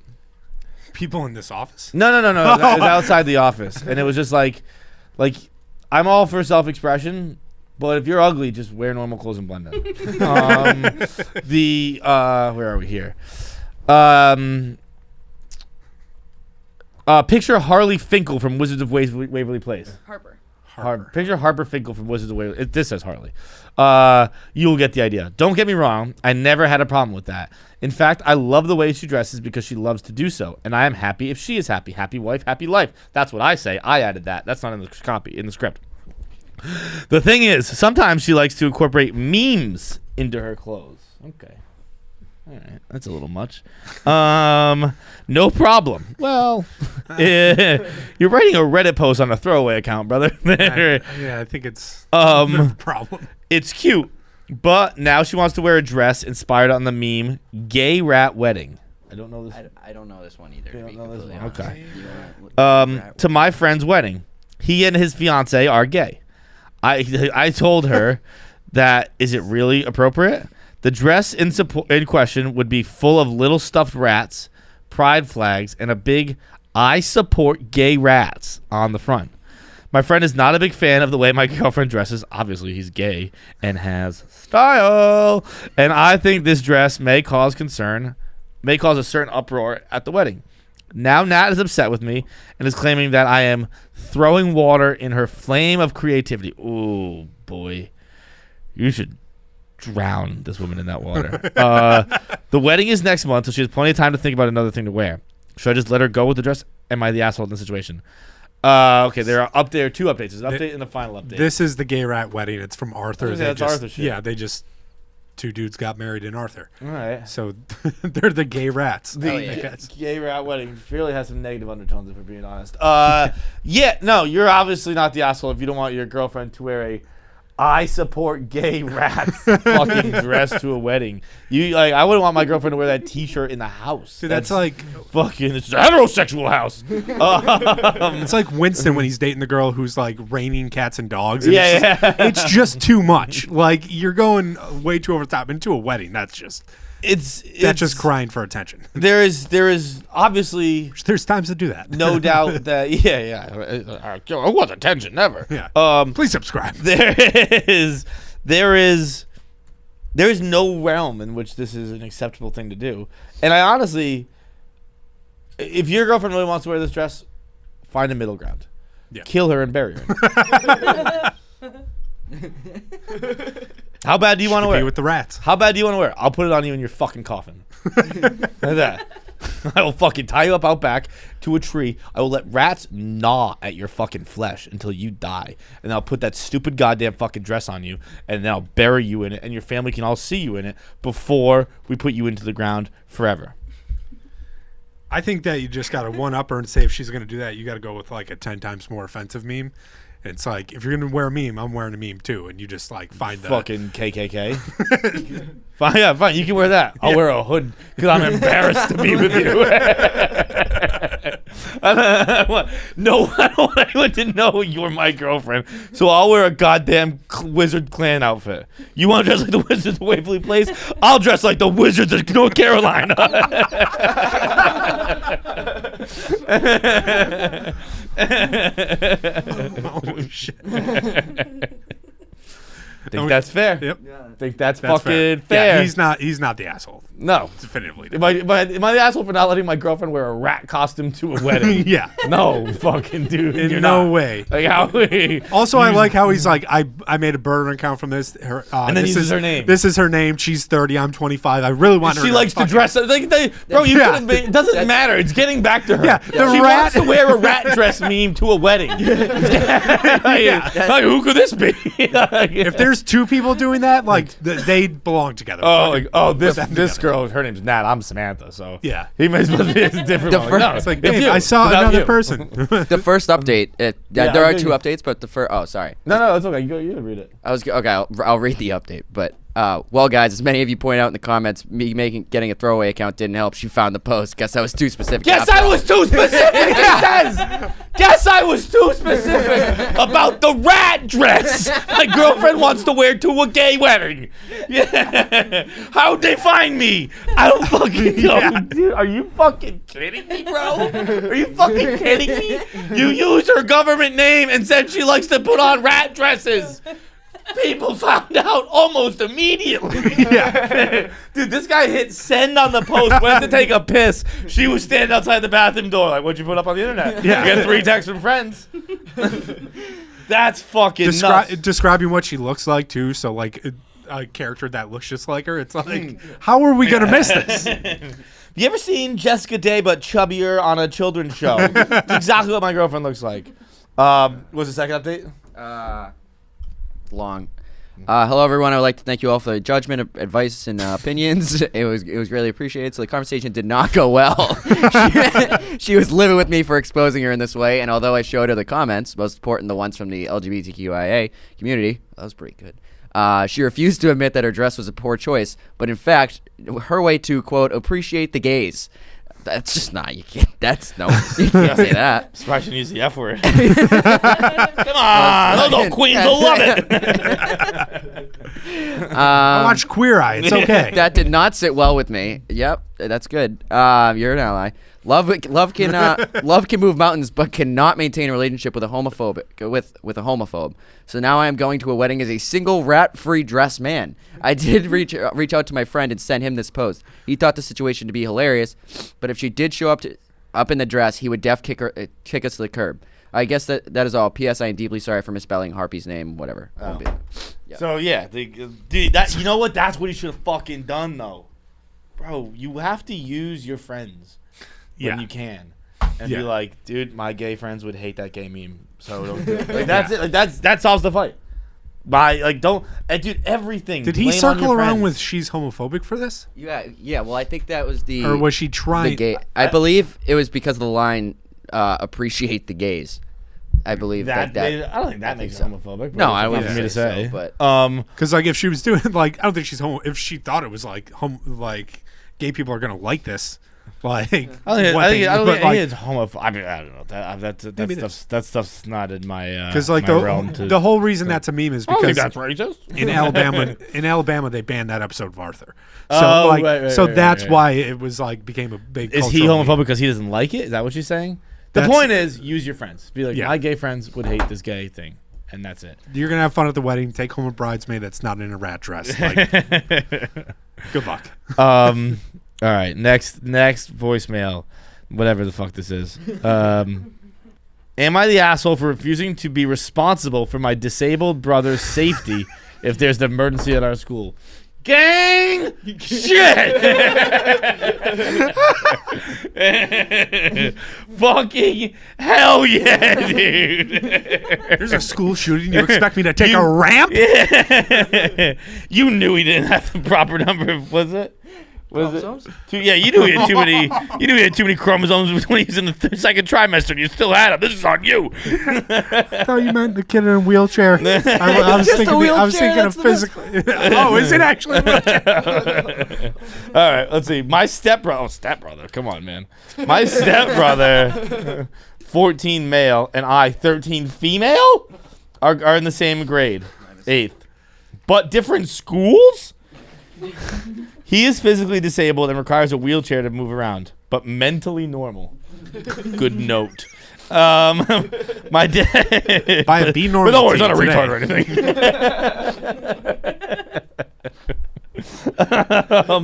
People in this office? No. It was outside the office. And it was just like I'm all for self-expression, but if you're ugly, just wear normal clothes and blend in. Where are we here? Picture Harley Finkel from Wizards of Waverly Place. Harper. Picture Harper Finkel from Wizards of Waverly. This says Harley. You'll get the idea. Don't get me wrong. I never had a problem with that. In fact, I love the way she dresses because she loves to do so, and I am happy if she is happy. Happy wife, happy life. That's what I say. I added that. That's not in the copy, in the script. The thing is, sometimes she likes to incorporate memes into her clothes. Okay. All right, that's a little much. No problem. Well, you're writing a Reddit post on a throwaway account, brother. I think it's a problem. It's cute, but now she wants to wear a dress inspired on the meme "Gay Rat Wedding." I don't know this. I don't know this one either. You to be don't know this completely one? honest. Okay. To my friend's wedding, he and his fiance are gay. I told her that, is it really appropriate? The dress in question would be full of little stuffed rats, pride flags, and a big "I support gay rats" on the front. My friend is not a big fan of the way my girlfriend dresses. Obviously, he's gay and has style. And I think this dress may cause a certain uproar at the wedding. Now Nat is upset with me and is claiming that I am throwing water in her flame of creativity. Ooh, boy. You should drown this woman in that water. The wedding is next month, so she has plenty of time to think about another thing to wear. Should I just let her go with the dress? Am I the asshole in this situation? Okay, there are two updates. There's an update and the final update. This is the Gay Rat Wedding. It's from Arthur. That's Arthur shit. Yeah, two dudes got married in Arthur. All right. So they're the gay rats. The Gay Rat Wedding really has some negative undertones, if we're being honest. No, you're obviously not the asshole if you don't want your girlfriend to wear a "I support gay rats" fucking dress to a wedding. I wouldn't want my girlfriend to wear that T-shirt in the house. Dude, that's like fucking. It's a heterosexual house. It's like Winston when he's dating the girl who's like raining cats and dogs. And Yeah. it's just too much. Like, you're going way too over the top into a wedding. That's just just crying for attention. There is obviously There's times to do that. no doubt that I want attention, never. Yeah. Please subscribe. There is no realm in which this is an acceptable thing to do. And I honestly, if your girlfriend really wants to wear this dress, find a middle ground. Yeah. Kill her and bury her. How bad do you want to wear? Be with the rats. How bad do you want to wear? I'll put it on you in your fucking coffin. Like that. I will fucking tie you up out back to a tree. I will let rats gnaw at your fucking flesh until you die. And I'll put that stupid goddamn fucking dress on you. And then I'll bury you in it. And your family can all see you in it before we put you into the ground forever. I think that you just got to one-up her and say if she's going to do that, you got to go with like a 10 times more offensive meme. It's like, if you're going to wear a meme, I'm wearing a meme too. And you just like find the fucking KKK. Fine, yeah, fine. You can wear that. I'll wear a hood because I'm embarrassed to be with you. I don't want anyone to know you're my girlfriend. So I'll wear a goddamn Wizard Clan outfit. You want to dress like the Wizards of Waverly Place? I'll dress like the Wizards of North Carolina. oh shit. Think that's fair. Yep. Think that's That's fucking fair. Yeah, he's not the asshole. No. Definitively. Am I the asshole for not letting my girlfriend wear a rat costume to a wedding? Yeah. No, fucking dude. In you're no not. way. Like how? Also, I like how he's like, I made a burner account from this. And then this uses is her name. This is her name. She's 30. I'm 25. I really want her. She likes to dress up. Bro, you Yeah. could've been, it doesn't matter. It's getting back to her. Yeah, the she rat- wants to wear a rat dress meme to a wedding. Like, who could this be? If there's two people doing that, like they belong together. this girl, her name's Nat. I'm Samantha. So Yeah. he may supposed to be a different The one. fir- No, It's like, it's babe, you, I saw without another you. person. The first update. Yeah, There I are think 2 it- updates, but the first. Oh, sorry. No, it's okay. You can read it. I'll read the update. But well, guys, as many of you point out in the comments, me getting a throwaway account didn't help. She found the post. Guess I was too specific. Guess I was too specific. It says. Guess I was too specific about the rat dress my girlfriend wants to wear to a gay wedding. Yeah. How'd they find me? I don't fucking know. Dude, are you fucking kidding me, bro? Are you fucking kidding me? You used her government name and said she likes to put on rat dresses. People found out almost immediately. Yeah. Dude, this guy hit send on the post, went to take a piss. She was standing outside the bathroom door like, what'd you put up on the internet? Yeah. You got 3 texts from friends. That's fucking nuts. Describing what she looks like, too. So, like, a character that looks just like her. It's like, how are we going to miss this? You ever seen Jessica Day but chubbier on a children's show? It's exactly what my girlfriend looks like. What's the second update? Long. Hello, everyone. I would like to thank you all for the judgment, advice, and opinions. It was really appreciated. So the conversation did not go well. She was livid with me for exposing her in this way, and although I showed her the comments, most important the ones from the LGBTQIA community, that was pretty good. She refused to admit that her dress was a poor choice, but in fact, her way to quote appreciate the gays. That's just not. You can't. That's no. You can't say that. Surprised you didn't use the F word. Come on, those old queens will love it. I watch Queer Eye. It's okay. That did not sit well with me. Yep, that's good. You're an ally. Love can move mountains, but cannot maintain a relationship with a homophobe. So now I am going to a wedding as a single rat-free dressed man. I did reach out to my friend and send him this post. He thought the situation to be hilarious, but if she did show up in the dress, he would kick us to the curb. I guess that is all. P.S. I am deeply sorry for misspelling Harpy's name. Whatever. Yeah. So yeah, dude, that you know what? That's what he should have fucking done, though, bro. You have to use your friends when you can, and be like, dude, my gay friends would hate that gay meme. So don't do it. Like that's it. Like that solves the fight. Dude, everything. Did he blame on circle your around friends. with she's homophobic for this? Yeah. Well, I think that was the. Or was she the trying? gay? I believe it was because of the line, appreciate the gays. I believe that. I don't think that makes it so. homophobic. No, I don't wouldn't for me to say say. so, but Because like if she was doing like I don't think she's homo. If she thought it was like like gay people are gonna like this, like I don't think it's homophobic. I mean, I don't know. That stuff's not in my because like my realm the whole reason that's a meme is I don't think because that's racist. in Alabama they banned that episode of Arthur. So Oh, like right, so right, that's right. why it was like became a big. Is he cultural meme. homophobic because he doesn't like it? Is that what you're saying? The That's- point is, use your friends. Be like, Yeah. my gay friends would hate this gay thing, and that's it. You're gonna have fun at the wedding. Take home a bridesmaid that's not in a rat dress. Like, good luck. All right, next voicemail, whatever the fuck this is. Am I the asshole for refusing to be responsible for my disabled brother's safety if there's an emergency at our school? Gang shit. Fucking hell yeah, dude. There's a school shooting. You expect me to take a ramp? You knew he didn't have the proper number of, was it? Yeah, you knew he had too many. You knew he had too many chromosomes when he was in the second trimester, and you still had him. This is on you. I thought you meant the kid in a wheelchair. I was thinking of physically. Oh, is it actually a wheelchair? All right, let's see. My stepbrother. Come on, man. My stepbrother, 14 male, and I, 13 female, are in the same grade, 8th, but different schools. He is physically disabled and requires a wheelchair to move around, but mentally normal. Good note. My dad. By a be normal. But no, he's not a today. retard or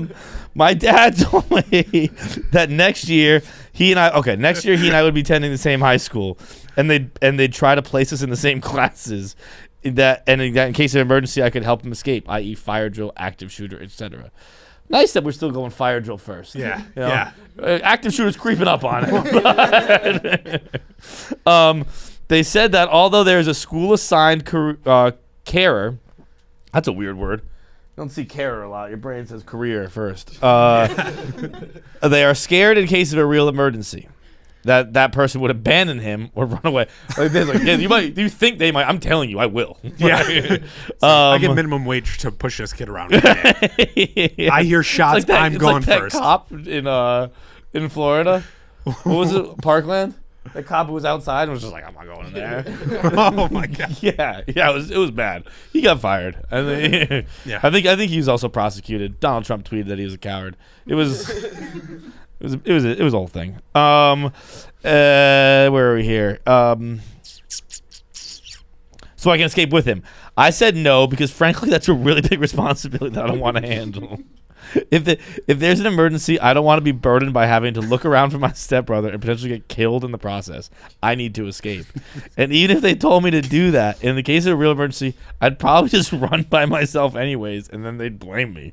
anything. My dad told me that next year he and I would be attending the same high school, and they'd try to place us in the same classes. That in case of emergency, I could help him escape, i.e., fire drill, active shooter, etc. Nice that we're still going fire drill first. Yeah, You know? yeah. Active shooter's creeping up on it. They said that although there is a school-assigned carer, that's a weird word, don't see care a lot. Your brain says career first. They are scared in case of a real emergency. That person would abandon him or run away. Like this, like, yeah, you think they might? I'm telling you, I will. Yeah. I get minimum wage to push this kid around. I hear shots. I'm going that first. Cop in Florida. What was it? Parkland. The cop who was outside and was just like, I'm not going in there. Oh my god. Yeah, it was bad. He got fired. And then, Yeah. I think he was also prosecuted. Donald Trump tweeted that he was a coward. It was it was a whole thing. Where are we here? So I can escape with him. I said no because frankly that's a really big responsibility that I don't want to handle. If there's an emergency, I don't want to be burdened by having to look around for my stepbrother and potentially get killed in the process. I need to escape. And even if they told me to do that, in the case of a real emergency, I'd probably just run by myself anyways, and then they'd blame me.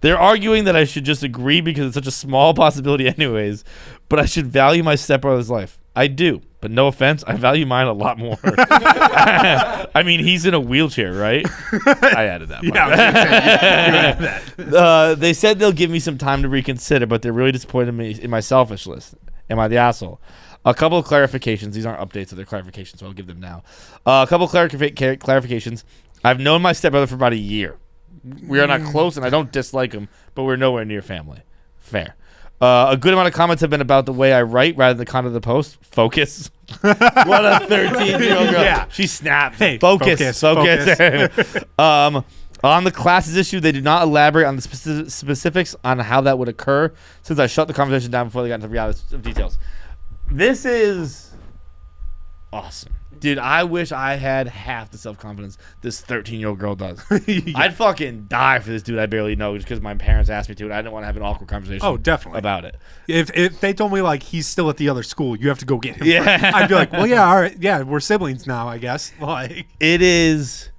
They're arguing that I should just agree because it's such a small possibility anyways, but I should value my stepbrother's life. I do, but no offense, I value mine a lot more. I mean, he's in a wheelchair, right? I added that. Yeah, I was gonna say, you added that. They said they'll give me some time to reconsider, but they're really disappointed in my selfish list. Am I the asshole? A couple of clarifications. These aren't updates, so they're clarifications, so I'll give them now. A couple of clarifications. I've known my stepbrother for about a year. We are not close, and I don't dislike him, but we're nowhere near family. Fair. A good amount of comments have been about the way I write rather than the content of the post. Focus. What a 13-year-old girl. Yeah. She snapped. Hey, focus. On the classes issue, they did not elaborate on the specifics on how that would occur since I shut the conversation down before they got into the reality of details. This is awesome. Dude, I wish I had half the self-confidence this 13-year-old girl does. I'd fucking die for this dude I barely know just because my parents asked me to, and I didn't want to have an awkward conversation about it. If they told me, like, he's still at the other school, you have to go get him. Yeah. I'd be like, well, yeah, all right. Yeah, we're siblings now, I guess. Like, It is,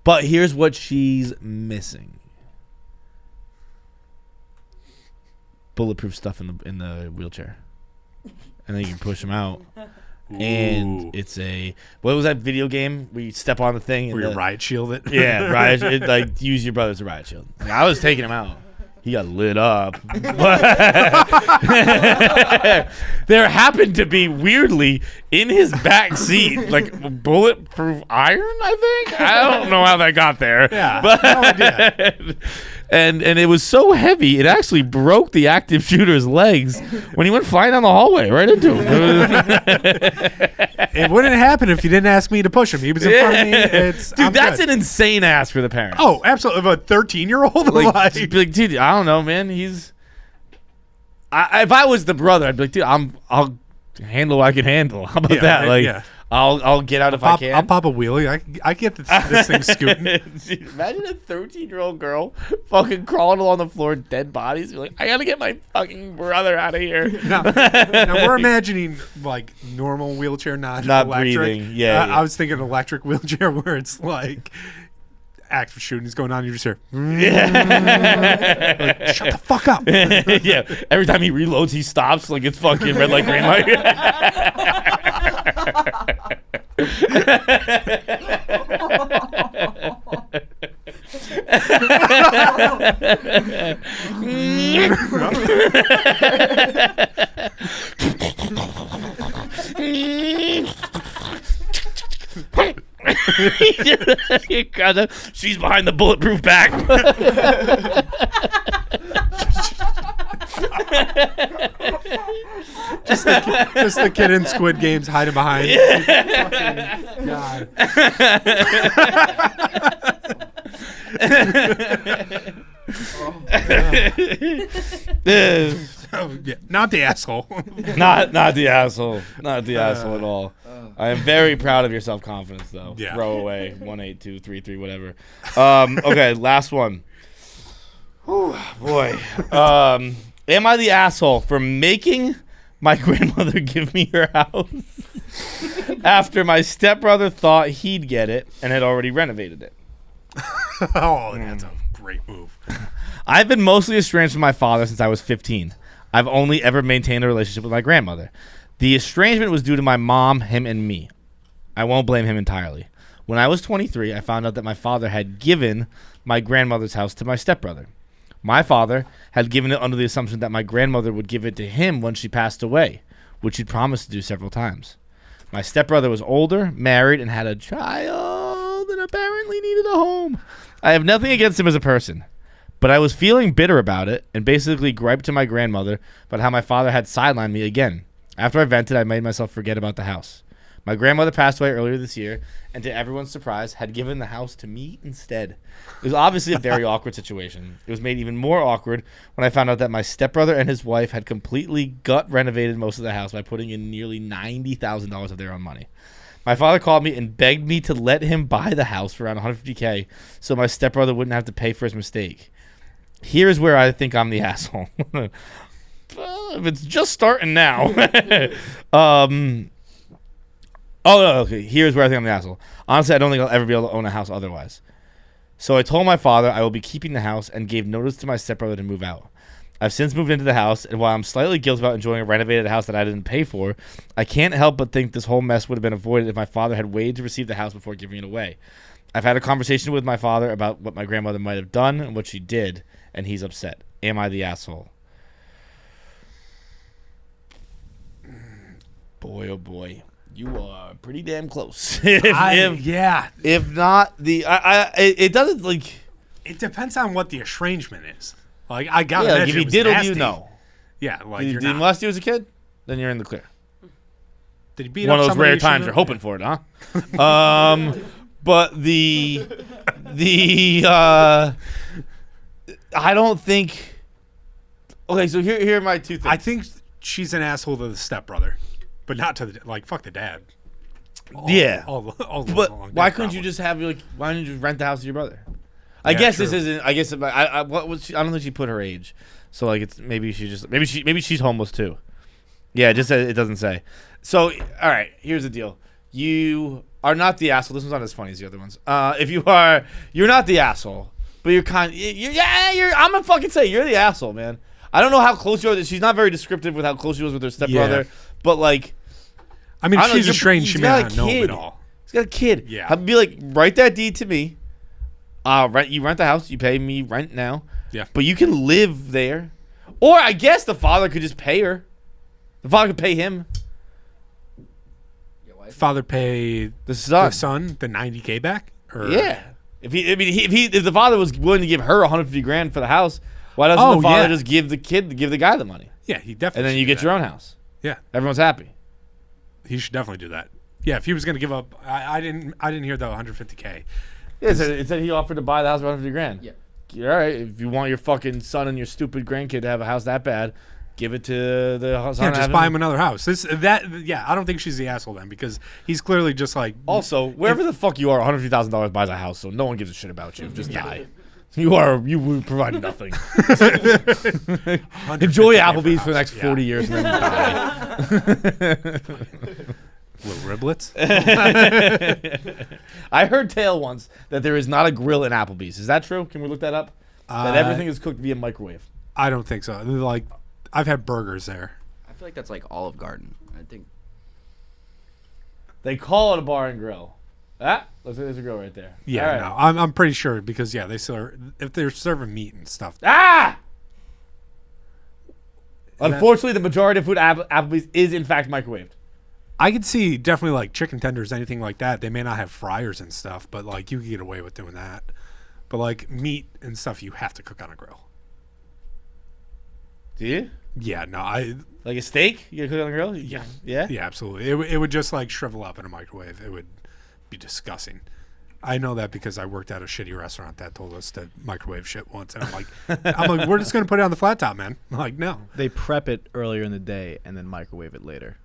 but here's what she's missing. Bulletproof stuff in the wheelchair. And then you can push him out. And it's what was that video game where you step on the thing and where you riot shield it. Yeah, riot, like use your brother as a riot shield. Like, I was taking him out. He got lit up. There happened to be weirdly in his back seat like bulletproof iron, I think. I don't know how that got there. Yeah, but, no idea. And it was so heavy, it actually broke the active shooter's legs when he went flying down the hallway right into him. It wouldn't happen if you didn't ask me to push him. He was in front of me. Dude, that's an insane ask for the parents. Oh, absolutely. Of a 13-year-old? Like, dude, I don't know, man. If I was the brother, I'd be like, dude, I'll handle what I can handle. How about that? Like, yeah. I'll get out if I can. I'll pop a wheelie. I get this thing scooting. Dude, imagine a 13-year-old girl fucking crawling along the floor, dead bodies. You're like, I gotta get my fucking brother out of here. Now we're imagining like normal wheelchair, not electric. Breathing. Yeah, I was thinking electric wheelchair where it's like active shooting's going on. You just hear, like, shut the fuck up. Yeah. Every time he reloads, he stops. Like it's fucking red light, green light. She's behind the bulletproof back. Just the kid in Squid Games hiding behind. God. Yeah, not the asshole. not the asshole. Not the asshole at all. I am very proud of your self-confidence, though. Yeah. Throw away 18233 whatever. Okay, last one. Whew, boy. Am I the asshole for making my grandmother give me her house after my stepbrother thought he'd get it and had already renovated it? Oh, that's a great move. I've been mostly estranged from my father since I was 15. I've only ever maintained a relationship with my grandmother. The estrangement was due to my mom, him, and me. I won't blame him entirely. When I was 23, I found out that my father had given my grandmother's house to my stepbrother. My father had given it under the assumption that my grandmother would give it to him when she passed away, which he'd promised to do several times. My stepbrother was older, married, and had a child, and apparently needed a home. I have nothing against him as a person, but I was feeling bitter about it and basically griped to my grandmother about how my father had sidelined me again. After I vented, I made myself forget about the house. My grandmother passed away earlier this year, and to everyone's surprise, had given the house to me instead. It was obviously a very awkward situation. It was made even more awkward when I found out that my stepbrother and his wife had completely gut renovated most of the house by putting in nearly $90,000 of their own money. My father called me and begged me to let him buy the house for around $150K so my stepbrother wouldn't have to pay for his mistake. Here's where I think I'm the asshole. If it's just starting now. Okay. Here's where I think I'm the asshole. Honestly, I don't think I'll ever be able to own a house otherwise. So I told my father I will be keeping the house and gave notice to my stepbrother to move out. I've since moved into the house, and while I'm slightly guilty about enjoying a renovated house that I didn't pay for, I can't help but think this whole mess would have been avoided if my father had waited to receive the house before giving it away. I've had a conversation with my father about what my grandmother might have done and what she did, and he's upset. Am I the asshole? Boy, oh boy. You are pretty damn close. If not the, it doesn't like. It depends on what the estrangement is. Like I gotta Yeah, like imagine if he it was diddled nasty. you, no. Yeah, like Did you're he not. molest you as a kid? Then you're in the clear. Did he beat One up of those somebody rare you times shouldn't you're have? hoping for it, huh? But the I don't think. Okay, so here are my two things. I think she's an asshole to the stepbrother, but not to the fuck the dad. Yeah. But Why couldn't you just have why didn't you just rent the house to your brother? I Yeah, guess true. this isn't. I guess what was she, I don't think she put her age, so like it's maybe she's homeless too. Yeah, it doesn't say. So all right, here's the deal. You are not the asshole. This one's not as funny as the other ones. If you are, you're not the asshole, but you're I'm gonna fucking say you're the asshole, man. I don't know how close you are. She's not very descriptive with how close she was with her stepbrother, but like. I mean, I if don't know, she's estranged, she he's may got not a know him kid. at all. He's got a kid. Yeah. I'd be like, write that deed to me. You rent the house. You pay me rent now. Yeah. But you can live there. Or I guess the father could just pay her. The father could pay him. Father pay The son. the son the $90K back? Or? Yeah. If the father was willing to give her $150,000 for the house, why doesn't the father just give the guy the money? Yeah, he definitely. And then should you do get that. your own house. Yeah, Everyone's happy. he should definitely do that. Yeah, if he was gonna give up, I didn't hear the $150K. Yeah, it said he offered to buy the house for $150,000. Yeah. All right. If you want your fucking son and your stupid grandkid to have a house that bad, give it to the house. Yeah, just buy him another house. Yeah, I don't think she's the asshole then because he's clearly just like. Also, wherever the fuck you are, $150,000 buys a house, so no one gives a shit about you. Just die. You will provide nothing. Enjoy Applebee's for the next 40 years and then die. Little riblets. I heard tale once that there is not a grill in Applebee's. Is that true? Can we look that up? That everything is cooked via microwave. I don't think so. Like, I've had burgers there. I feel like that's like Olive Garden. I think. They call it a bar and grill. Ah, looks like there's a grill right there. Yeah, All right. no, I'm pretty sure because they serve if they're serving meat and stuff. Ah! Unfortunately, the majority of food at Applebee's is in fact microwaved. I could see definitely like chicken tenders, anything like that. They may not have fryers and stuff, but like you could get away with doing that. But like meat and stuff, you have to cook on a grill. Do you? Yeah, no, Like a steak? You gotta cook it on the grill? Yeah. Yeah? yeah, absolutely. It would just like shrivel up in a microwave. It would be disgusting. I know that because I worked at a shitty restaurant that told us to microwave shit once, and I'm like, we're just gonna put it on the flat top, man. I'm like, no. They prep it earlier in the day and then microwave it later.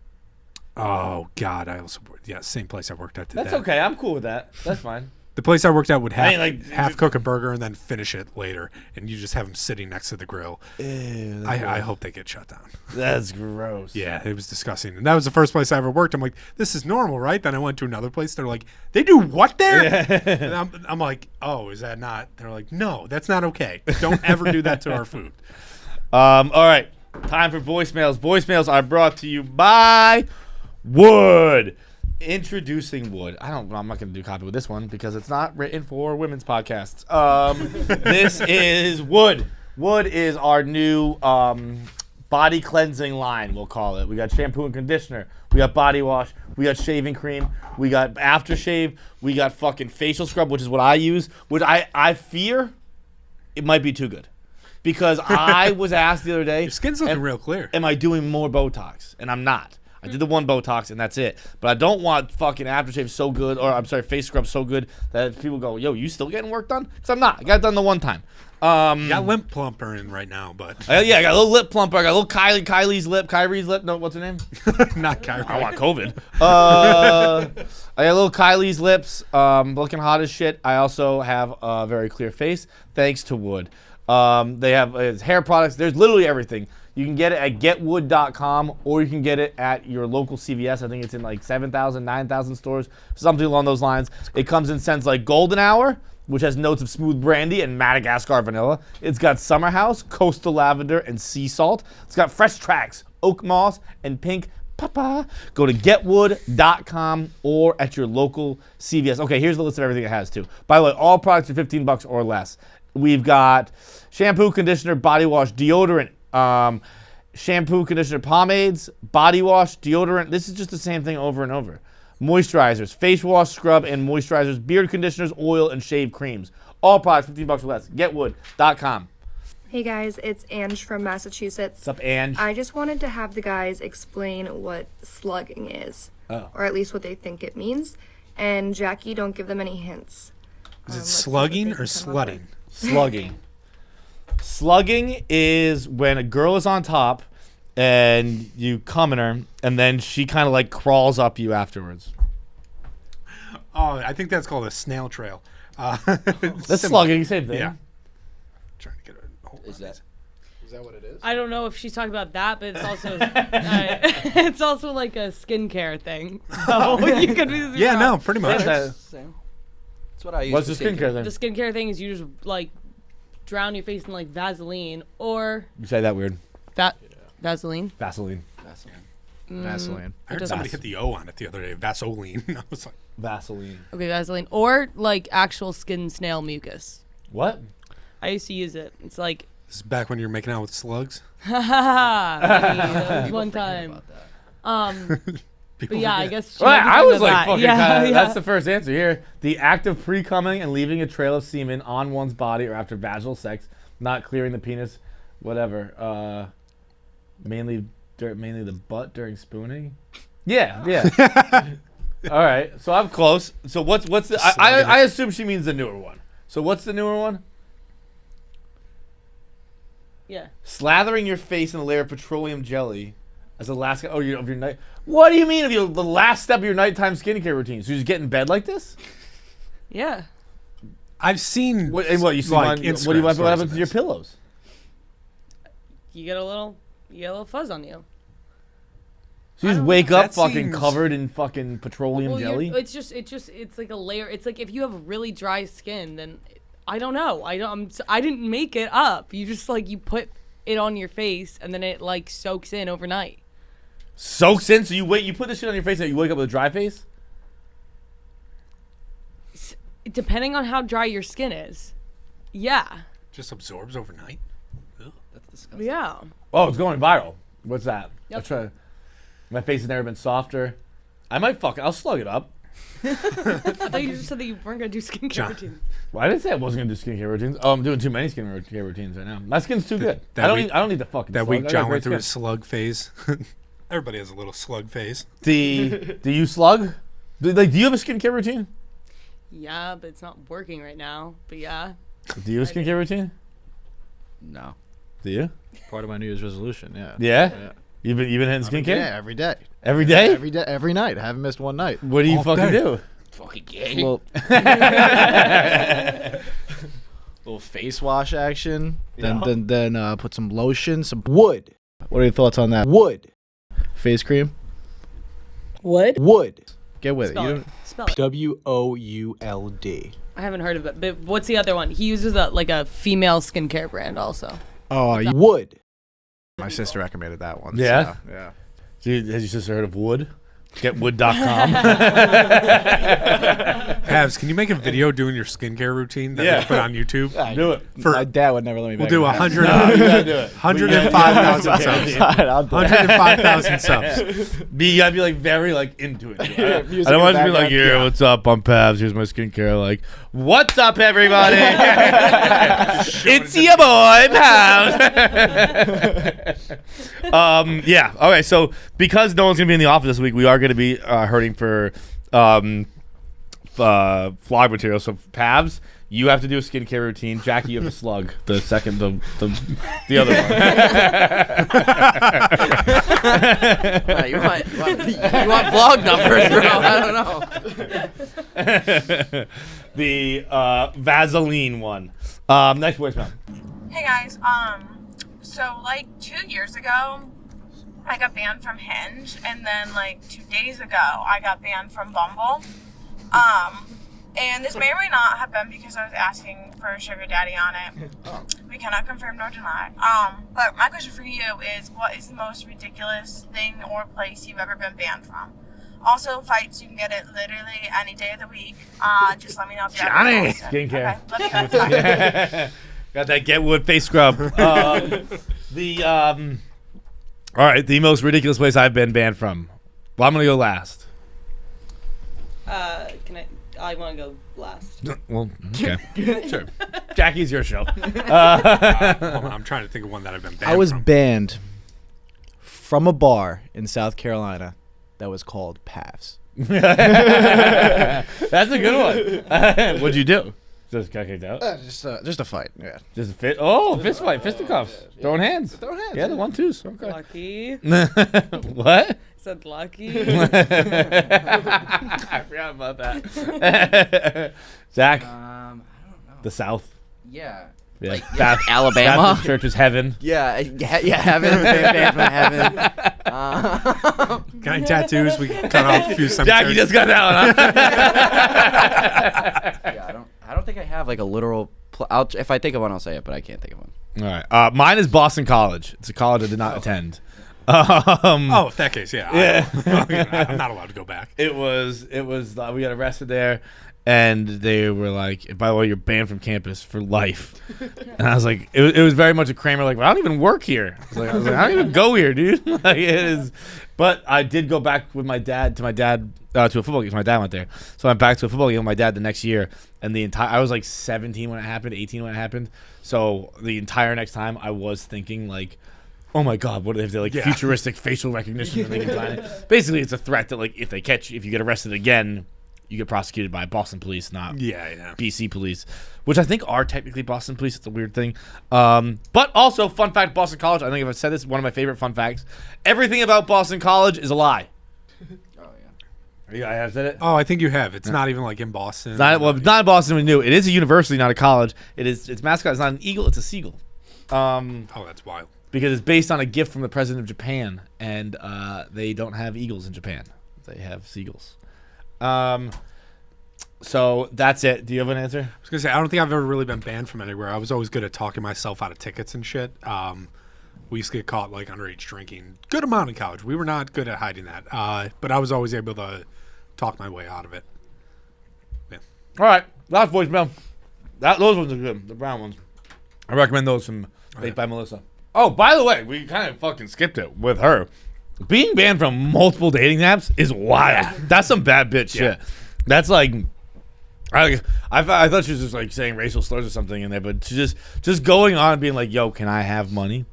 Oh God, I also same place I worked at today. That's okay. I'm cool with that. That's fine. The place I worked at would I cook a burger and then finish it later, and you just have them sitting next to the grill. Ew, I hope they get shut down. That's gross. Yeah, it was disgusting, and that was the first place I ever worked. I'm like, this is normal, right? Then I went to another place. They're like, they do what there? And I'm like, oh, is that not? They're like, no, that's not okay. Don't ever do that to our food. All right. Time for voicemails. Voicemails are brought to you by Wood. Introducing Wood. I'm not going to do copy with this one because it's not written for women's podcasts. This is Wood. Wood is our new body cleansing line, we'll call it. We got shampoo and conditioner. We got body wash. We got shaving cream. We got aftershave. We got fucking facial scrub, which is what I use, which I fear it might be too good. Because I was asked the other day, Your skin's looking real clear. am I doing more Botox? And I'm not. I did the one Botox and that's it. But I don't want fucking aftershave so good, or I'm sorry, face scrub so good that people go, yo, you still getting work done? Because I'm not. I got it done the one time. You got lip plumper in right now, but Yeah, I got a little lip plumper. I got a little Kyrie's lip. No, what's her name? not Kyrie. I want COVID. I got a little Kylie's lips. Looking hot as shit. I also have a very clear face, thanks to Wood. They have hair products. There's literally everything. You can get it at getwood.com or you can get it at your local CVS. I think it's in like 7,000, 9,000 stores, something along those lines. It comes in scents like Golden Hour, which has notes of smooth brandy and Madagascar vanilla. It's got Summer House, Coastal Lavender, and Sea Salt. It's got Fresh Tracks, Oak Moss, and Pink Papa. Go to getwood.com or at your local CVS. Okay, here's the list of everything it has too. By the way, all products are $15 or less. We've got shampoo, conditioner, body wash, deodorant, shampoo, conditioner, pomades, body wash, deodorant. This is just the same thing over and over. Moisturizers, face wash, scrub, and moisturizers, beard conditioners, oil, and shave creams. All products, $15 or less. Getwood.com. Hey guys, it's Ange from Massachusetts. What's up, Ange? I just wanted to have the guys explain what slugging is, or at least what they think it means. And Jackie, don't give them any hints. Is it Let's see what slugging they or can come up with. slutting? Slugging. Slugging is when a girl is on top and you come in her, and then she kind of like crawls up you afterwards. Oh, I think that's called a snail trail. That's slugging, same thing. Yeah. Trying to get a hold Is on that? Is that what it is? I don't know if she's talking about that, but it's also it's also like a skincare thing. So you could be Yeah, no, pretty much. That's what I use. What's the for skincare thing? The skincare thing is you just like drown your face in like Vaseline or You say that weird. Vaseline. Vaseline. Vaseline. I heard somebody hit the O on it the other day. Vaseline. I was like, Vaseline. Okay, Vaseline or like actual skin snail mucus. What? I used to use it. It's like this is back when you were making out with slugs. that was one time. But yeah, I guess. she Well, might be I talking was about like, that. fucking Yeah, kinda, yeah. that's the first answer here. The act of pre-coming and leaving a trail of semen on one's body or after vaginal sex, not clearing the penis, whatever. Mainly the butt during spooning. Yeah. All right, so I'm close. So what's the? I assume she means the newer one. So what's the newer one? Yeah. Slathering your face in a layer of petroleum jelly as the last of your night. What do you mean of the last step of your nighttime skincare routine? So you just get in bed like this? Yeah. I've seen What you see? like What Instagram what stories happens of to your this. pillows? You get a little fuzz on you. So you just wake up That fucking seems- covered in fucking petroleum Well, jelly? it's like a layer. It's like if you have really dry skin, then I don't know. I didn't make it up. You just like you put it on your face and then it like soaks in overnight. Soaks in? So you put this shit on your face and you wake up with a dry face? Depending on how dry your skin is. Yeah. Just absorbs overnight. That's disgusting. Yeah. Oh, it's going viral. What's that? Yep. My face has never been softer. I'll slug it up. I thought you just said that you weren't gonna do skincare John. routines. Well, I didn't say I wasn't gonna do skincare routines. Oh, I'm doing too many skincare routines right now. My skin's too good. that I don't week- need the fucking That slug. week I got John great went through skin. his slug phase. Everybody has a little slug phase. Do you slug? Do you have a skincare routine? Yeah, but it's not working right now. But yeah. Do you have a skincare routine? No. Do you? Part of my New Year's resolution. Yeah. Yeah? You've been hitting skincare? Yeah, every day. Every day? Every day, every night. I haven't missed one night. What do you All fucking day. do? Fucking gay. Well, little face wash action. Then put some lotion, some wood. What are your thoughts on that? Wood. Face cream. What? Wood. Get with Spell it. You it. don't. Spell it. WOULD. I haven't heard of it. But what's the other one? He uses a female skincare brand also. Oh, wood. My sister recommended that one. Yeah? So, yeah. Dude, has your sister heard of wood? Getwood.com. Pavs, can you make a video doing your skincare routine that Yeah. we put on YouTube? Do it. My dad would never let me We'll back do in. 100, You gotta do it. 105,000 subs. I'll do it. 105,000 subs. You gotta be like very like into it. I Music don't in want the you to be like, background. yeah, what's up? I'm Pabs. Here's my skincare. Like, what's up, everybody? It's your boy, Pabs. Yeah. Okay. So because no one's gonna be in the office this week, we are gonna be hurting for vlog material. So Pabs, you have to do a skincare routine. Jackie, you have to slug the second the other one. You want vlog numbers, bro? I don't know. The Vaseline one. Next voicemail. Hey guys, so like 2 years ago, I got banned from Hinge, and then like 2 days ago, I got banned from Bumble. And this may or may not have been because I was asking for a sugar daddy on it. We cannot confirm nor deny. But my question for you is, what is the most ridiculous thing or place you've ever been banned from? Also, Feits, you can get it literally any day of the week. Just let me know if you Johnny! ever Skincare. Okay, love you guys. Bye. Got that Getwood face scrub. All right, the most ridiculous place I've been banned from. Well, I'm gonna go last. I want to go last. Well, okay, sure. Jackie's your show. Hold on, I'm trying to think of one that I've been banned I was from. banned from a bar in South Carolina that was called Pavs. That's a good one. What'd you do? Just got kicked out? Just a fight. Yeah. Just a fit? Oh, fist fight, fisticuffs, throwing hands. Throwing hands. Yeah, the 1-2s. Okay. Lucky. What? Said lucky. I forgot about that. Zach, I don't know. the South. Yeah. Yeah. Like, Baptist- Alabama? Baptist church is heaven. Yeah, heaven. Banned from heaven. Kind of tattoos. We cut off a few Jackie cemeteries. just got that one. Huh? Yeah, I don't think I have like a literal. If I think of one, I'll say it, but I can't think of one. All right. Mine is Boston College. It's a college I did not attend. Oh, in that case, yeah. Yeah. I'm not allowed to go back. It was we got arrested there, and they were like, by the way, you're banned from campus for life. And I was like, it was very much a Kramer, like, well, I don't even work here. I was like, I don't even go here, dude. Like, it is. But I did go back with my dad to a football game. My dad went there. So I went back to a football game with my dad the next year. And I was like 17 when it happened, 18 when it happened. So the entire next time I was thinking like, oh my God, what if they're like futuristic facial recognition and they can find it? Basically, it's a threat that like if you get arrested again, you get prosecuted by Boston police, not BC police, which I think are technically Boston police. It's a weird thing. But also, fun fact, Boston College, I think if I said this, one of my favorite fun facts, everything about Boston College is a lie. I have said it? Oh, I think you have. It's not even like in Boston. It's not in Boston, we knew. It is a university, not a college. Its mascot is not an eagle, it's a seagull. Oh, that's wild. Because it's based on a gift from the president of Japan, and they don't have eagles in Japan. They have seagulls. So that's it. Do you have an answer? I was gonna say I don't think I've ever really been banned from anywhere. I was always good at talking myself out of tickets and shit. We used to get caught like underage drinking. Good amount in college. We were not good at hiding that. But I was always able to talk my way out of it. Yeah. All right. Last voicemail. Those ones are good. The brown ones. I recommend those from Made by Melissa. Oh, by the way, we kind of fucking skipped it with her. Being banned from multiple dating apps is wild. That's some bad bitch shit. That's like, I thought she was just like saying racial slurs or something in there, but she just going on and being like, "Yo, can I have money?"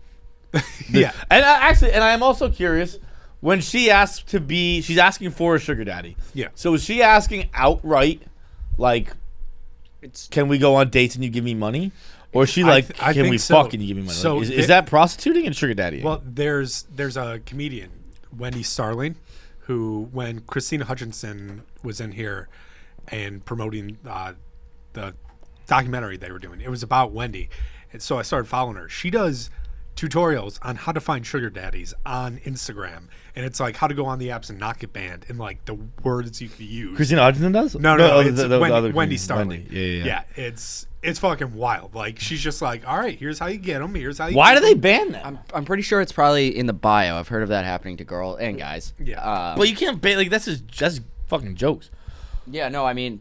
Yeah. And I am also curious when she asks to be, she's asking for a sugar daddy. Yeah. So is she asking outright, like, can we go on dates and you give me money? Or is she like, I can think we so. fuck and you give me money? So Like, is that prostituting and sugar daddy? Well, there's a comedian, Wendy Starling, who when Christina Hutchinson was in here and promoting the documentary they were doing, it was about Wendy. And so I started following her. She does tutorials on how to find sugar daddies on Instagram, and it's like how to go on the apps and not get banned, and like the words you can use. Christina Hodgson does? No, it's the other Wendy Queen. Starling. Wendy. Yeah. It's fucking wild. Like she's just like, all right, here's how you get them. Here's how you. Why get do they 'em." ban them? I'm pretty sure it's probably in the bio. I've heard of that happening to girls and guys. Yeah. But you can't ban, like, that's just fucking jokes. Yeah, no, I mean,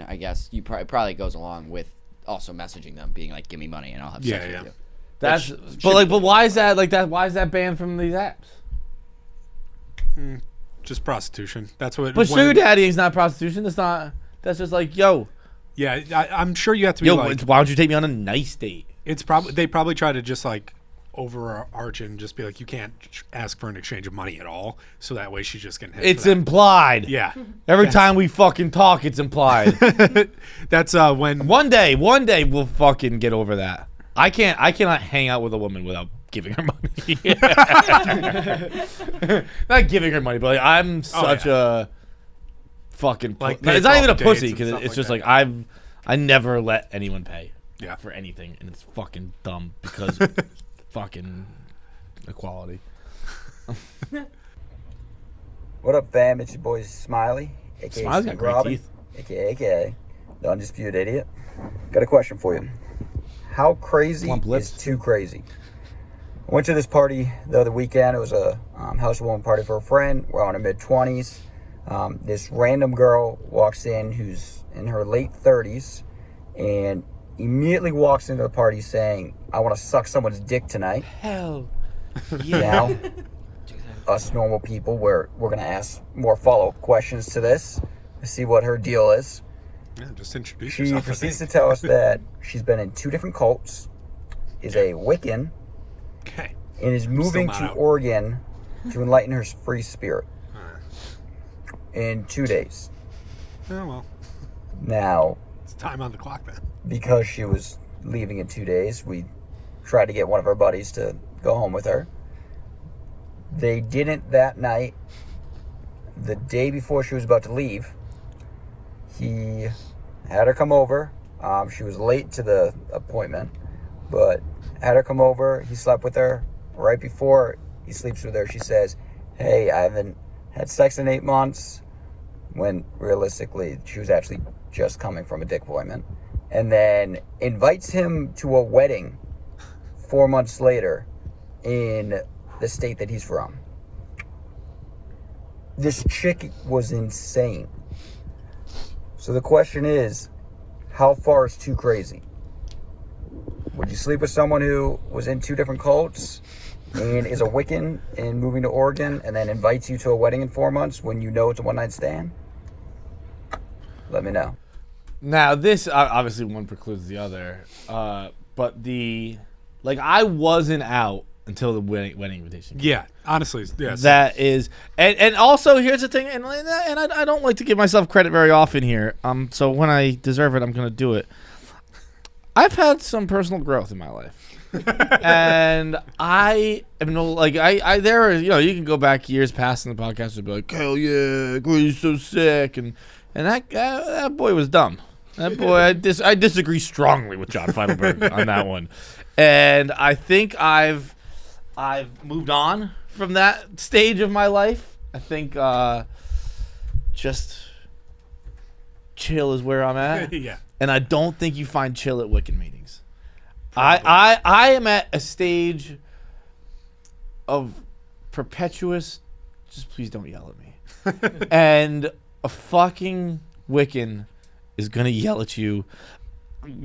I guess you probably goes along with also messaging them, being like, "Give me money and I'll have sex with you." That's but why is that like that? Why is that banned from these apps? Just prostitution. That's what. But sugar daddy is not prostitution. That's not. That's just like, yo. Yeah, I'm sure you have to be Yo, like. why don't you take me on a nice date? It's probably they probably try to just like overarch and just be like, you can't ask for an exchange of money at all, so that way she's just getting hit. It's for that. implied. Yeah. Every time we fucking talk, it's implied. That's when one day we'll fucking get over that. I cannot hang out with a woman without giving her money. Not giving her money, but like, I'm such a fucking Like, it's not even a dates pussy and because stuff it's like just that. like I never let anyone pay for anything, and it's fucking dumb because fucking equality. What up, fam? It's your boy Smiley, aka Smiley's got Steve great Robin, teeth. aka the Undisputed Idiot. Got a question for you. How crazy Plump lips. is too crazy? I went to this party the other weekend. It was a housewarming party for a friend. We're on our mid-20s. This random girl walks in who's in her late 30s and immediately walks into the party saying, "I want to suck someone's dick tonight." Hell Now, us normal people, we're going to ask more follow-up questions to this to see what her deal is. Yeah, just introduce She yourself. I proceeds to think. tell us that she's been in 2 different cults, is a Wiccan, Okay. and is moving not to out. Oregon to enlighten her free spirit in 2 days. Oh well, Now, it's time on the clock then. because she was leaving in 2 days, we tried to get one of our buddies to go home with her. They didn't that night. The day before she was about to leave, he had her come over. She was late to the appointment, but had her come over. He slept with her. Right before he sleeps with her, she says, "Hey, I haven't had sex in 8 months," when realistically she was actually just coming from a dick appointment. And then invites him to a wedding 4 months later in the state that he's from. This chick was insane. So the question is, how far is too crazy? Would you sleep with someone who was in 2 different cults and is a Wiccan and moving to Oregon and then invites you to a wedding in 4 months when you know it's a one-night stand? Let me know. Now this obviously one precludes the other, but I wasn't out until the wedding invitation. Yeah, honestly, yes. That is, and also here's the thing, and I don't like to give myself credit very often here. So when I deserve it, I'm gonna do it. I've had some personal growth in my life, and I am there are, you can go back years past in the podcast and be like, hell yeah, Grady's so sick, and that boy was dumb. That boy, I disagree strongly with John Feidelberg on that one, and I think I've moved on from that stage of my life. I think just chill is where I'm at. Yeah. And I don't think you find chill at Wiccan meetings. I am at a stage of perpetuous, just please don't yell at me. And a fucking Wiccan is going to yell at you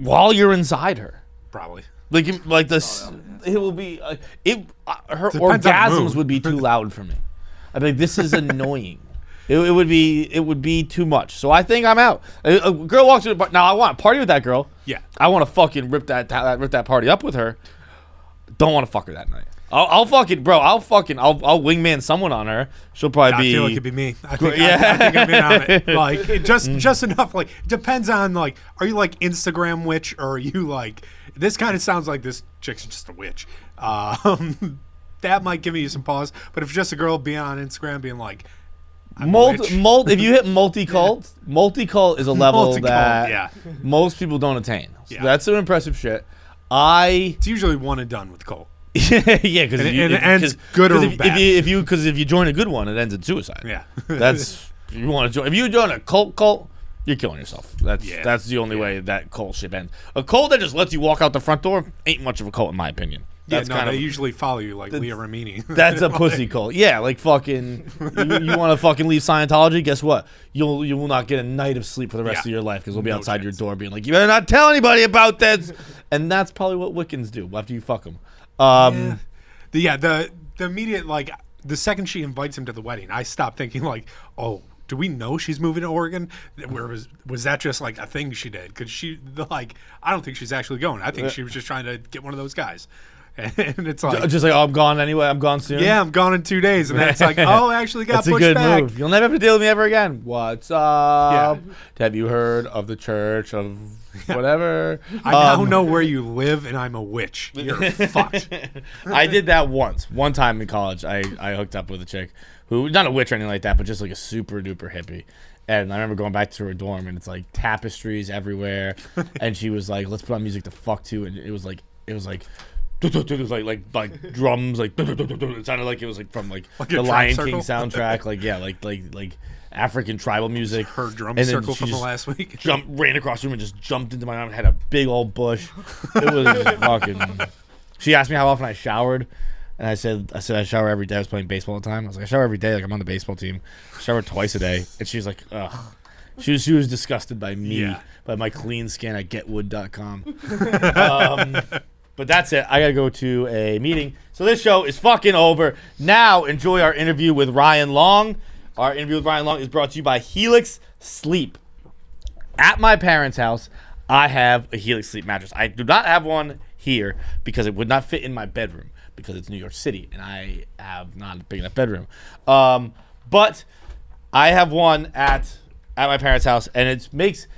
while you're inside her. Probably. Like this, it will be. Her Depends on the orgasms mood. would be too loud for me. I'd be like, this is annoying. It would be too much. So I think I'm out. A girl walks into the now. I want to party with that girl. Yeah. I want to fucking rip that party up with her. Don't want to fuck her that night. I'll wingman someone on her. She'll probably be. I feel like it'd be me. I think I'm in on it. Like just enough. Like depends on like, are you like Instagram witch or are you like? This kind of sounds like this chick's just a witch. That might give me some pause. But if it's just a girl being on Instagram being like, if you hit multi-cult, multi-cult is a level Multi-cult, that yeah. most people don't attain. So Yeah. that's some impressive shit. It's usually one and done with cult. Yeah, because And it ends good or bad. If you join a good one, it ends in suicide. Yeah. That's you want to join. If you join a cult, you're killing yourself. That's the only way that cult ship ends. A cult that just lets you walk out the front door ain't much of a cult in my opinion. That's they usually follow you like Leah Remini. That's a pussy cult. Yeah, like fucking. You want to fucking leave Scientology? Guess what? You will not get a night of sleep for the rest of your life because we'll be outside your door being like, you better not tell anybody about this. And that's probably what Wiccans do after you fuck them. The immediate the second she invites him to the wedding, I stopped thinking like, oh, do we know she's moving to Oregon? Where was that just like a thing she did? Because I don't think she's actually going. I think she was just trying to get one of those guys. And it's like just like, oh, I'm gone anyway. I'm gone soon. Yeah, I'm gone in 2 days, and then it's like, oh, I actually got That's pushed a good back. move. You'll never have to deal with me ever again. What's up? Have you heard of the Church of whatever? I now know where you live, and I'm a witch. You're fucked. I did that once. One time in college, I hooked up with a chick who, not a witch or anything like that, but just like a super duper hippie. And I remember going back to her dorm, and it's like tapestries everywhere. And she was like, let's put on music to fuck to. And it was like like drums, like it sounded like it was like from like the Lion King soundtrack, like African tribal music. Her drum circle from the last week. Ran across the room and just jumped into my arm and had a big old bush. It was fucking. She asked me how often I showered, and I said I shower every day. I was playing baseball all the time. I was like, I shower every day, like I'm on the baseball team. I shower twice a day, and she was like, ugh. She was disgusted by me, by my clean skin at getwood.com. But that's it. I got to go to a meeting. So this show is fucking over. Now enjoy our interview with Ryan Long. Our interview with Ryan Long is brought to you by Helix Sleep. At my parents' house, I have a Helix Sleep mattress. I do not have one here because it would not fit in my bedroom because it's New York City and I have not a big enough bedroom. But I have one at my parents' house, and it makes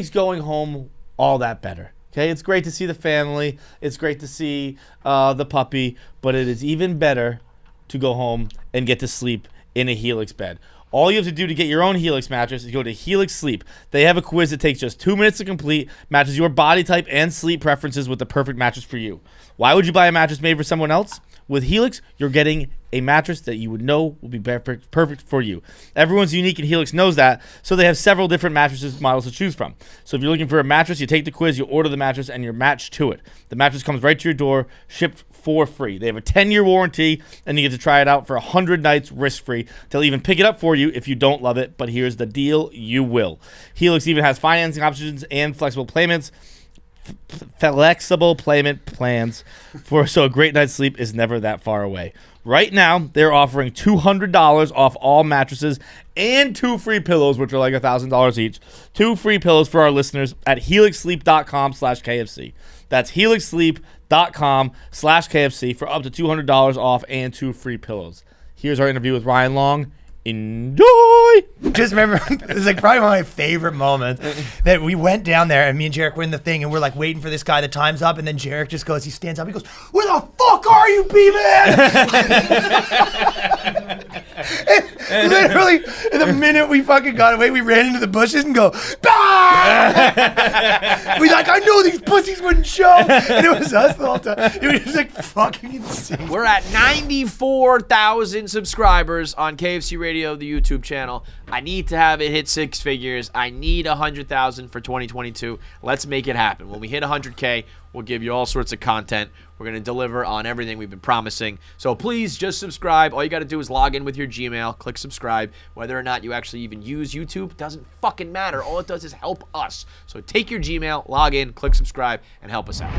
going home all that better. Okay, it's great to see the family. It's great to see the puppy, but it is even better to go home and get to sleep in a Helix bed. All you have to do to get your own Helix mattress is go to Helix Sleep. They have a quiz that takes just 2 minutes to complete, matches your body type and sleep preferences with the perfect mattress for you. Why would you buy a mattress made for someone else? With Helix, you're getting a mattress that you would know will be perfect for you. Everyone's unique, and Helix knows that, so they have several different mattresses models to choose from. So if you're looking for a mattress, you take the quiz, you order the mattress, and you're matched to it. The mattress comes right to your door, shipped for free. They have a 10-year warranty, and you get to try it out for 100 nights risk-free. They'll even pick it up for you if you don't love it, but here's the deal, you will. Helix even has financing options and flexible payments. Flexible payment plans so a great night's sleep is never that far away. Right now, they're offering $200 off all mattresses and 2 free pillows, which are like $1,000 each. 2 free pillows for our listeners at helixsleep.com/KFC. That's helixsleep.com/KFC for up to $200 off and 2 free pillows. Here's our interview with Ryan Long. Enjoy. Just remember, it was like probably one of my favorite moments that we went down there and me and Jarek were in the thing and we're like waiting for this guy. The time's up, and then Jarek just goes, he stands up, he goes, "Where the fuck are you, B-Man?" And literally, the minute we fucking got away, we ran into the bushes and go, "Bah!" We like, I knew these pussies wouldn't show, and it was us the whole time. It was just like fucking insane. We're at 94,000 subscribers on KFC Radio, the YouTube channel. I need to have it hit 6 figures. I need 100,000 for 2022. Let's make it happen. When we hit 100K, we'll give you all sorts of content. We're going to deliver on everything we've been promising. So please just subscribe. All you got to do is log in with your Gmail, click subscribe. Whether or not you actually even use YouTube doesn't fucking matter. All it does is help us. So take your Gmail, log in, click subscribe, and help us out.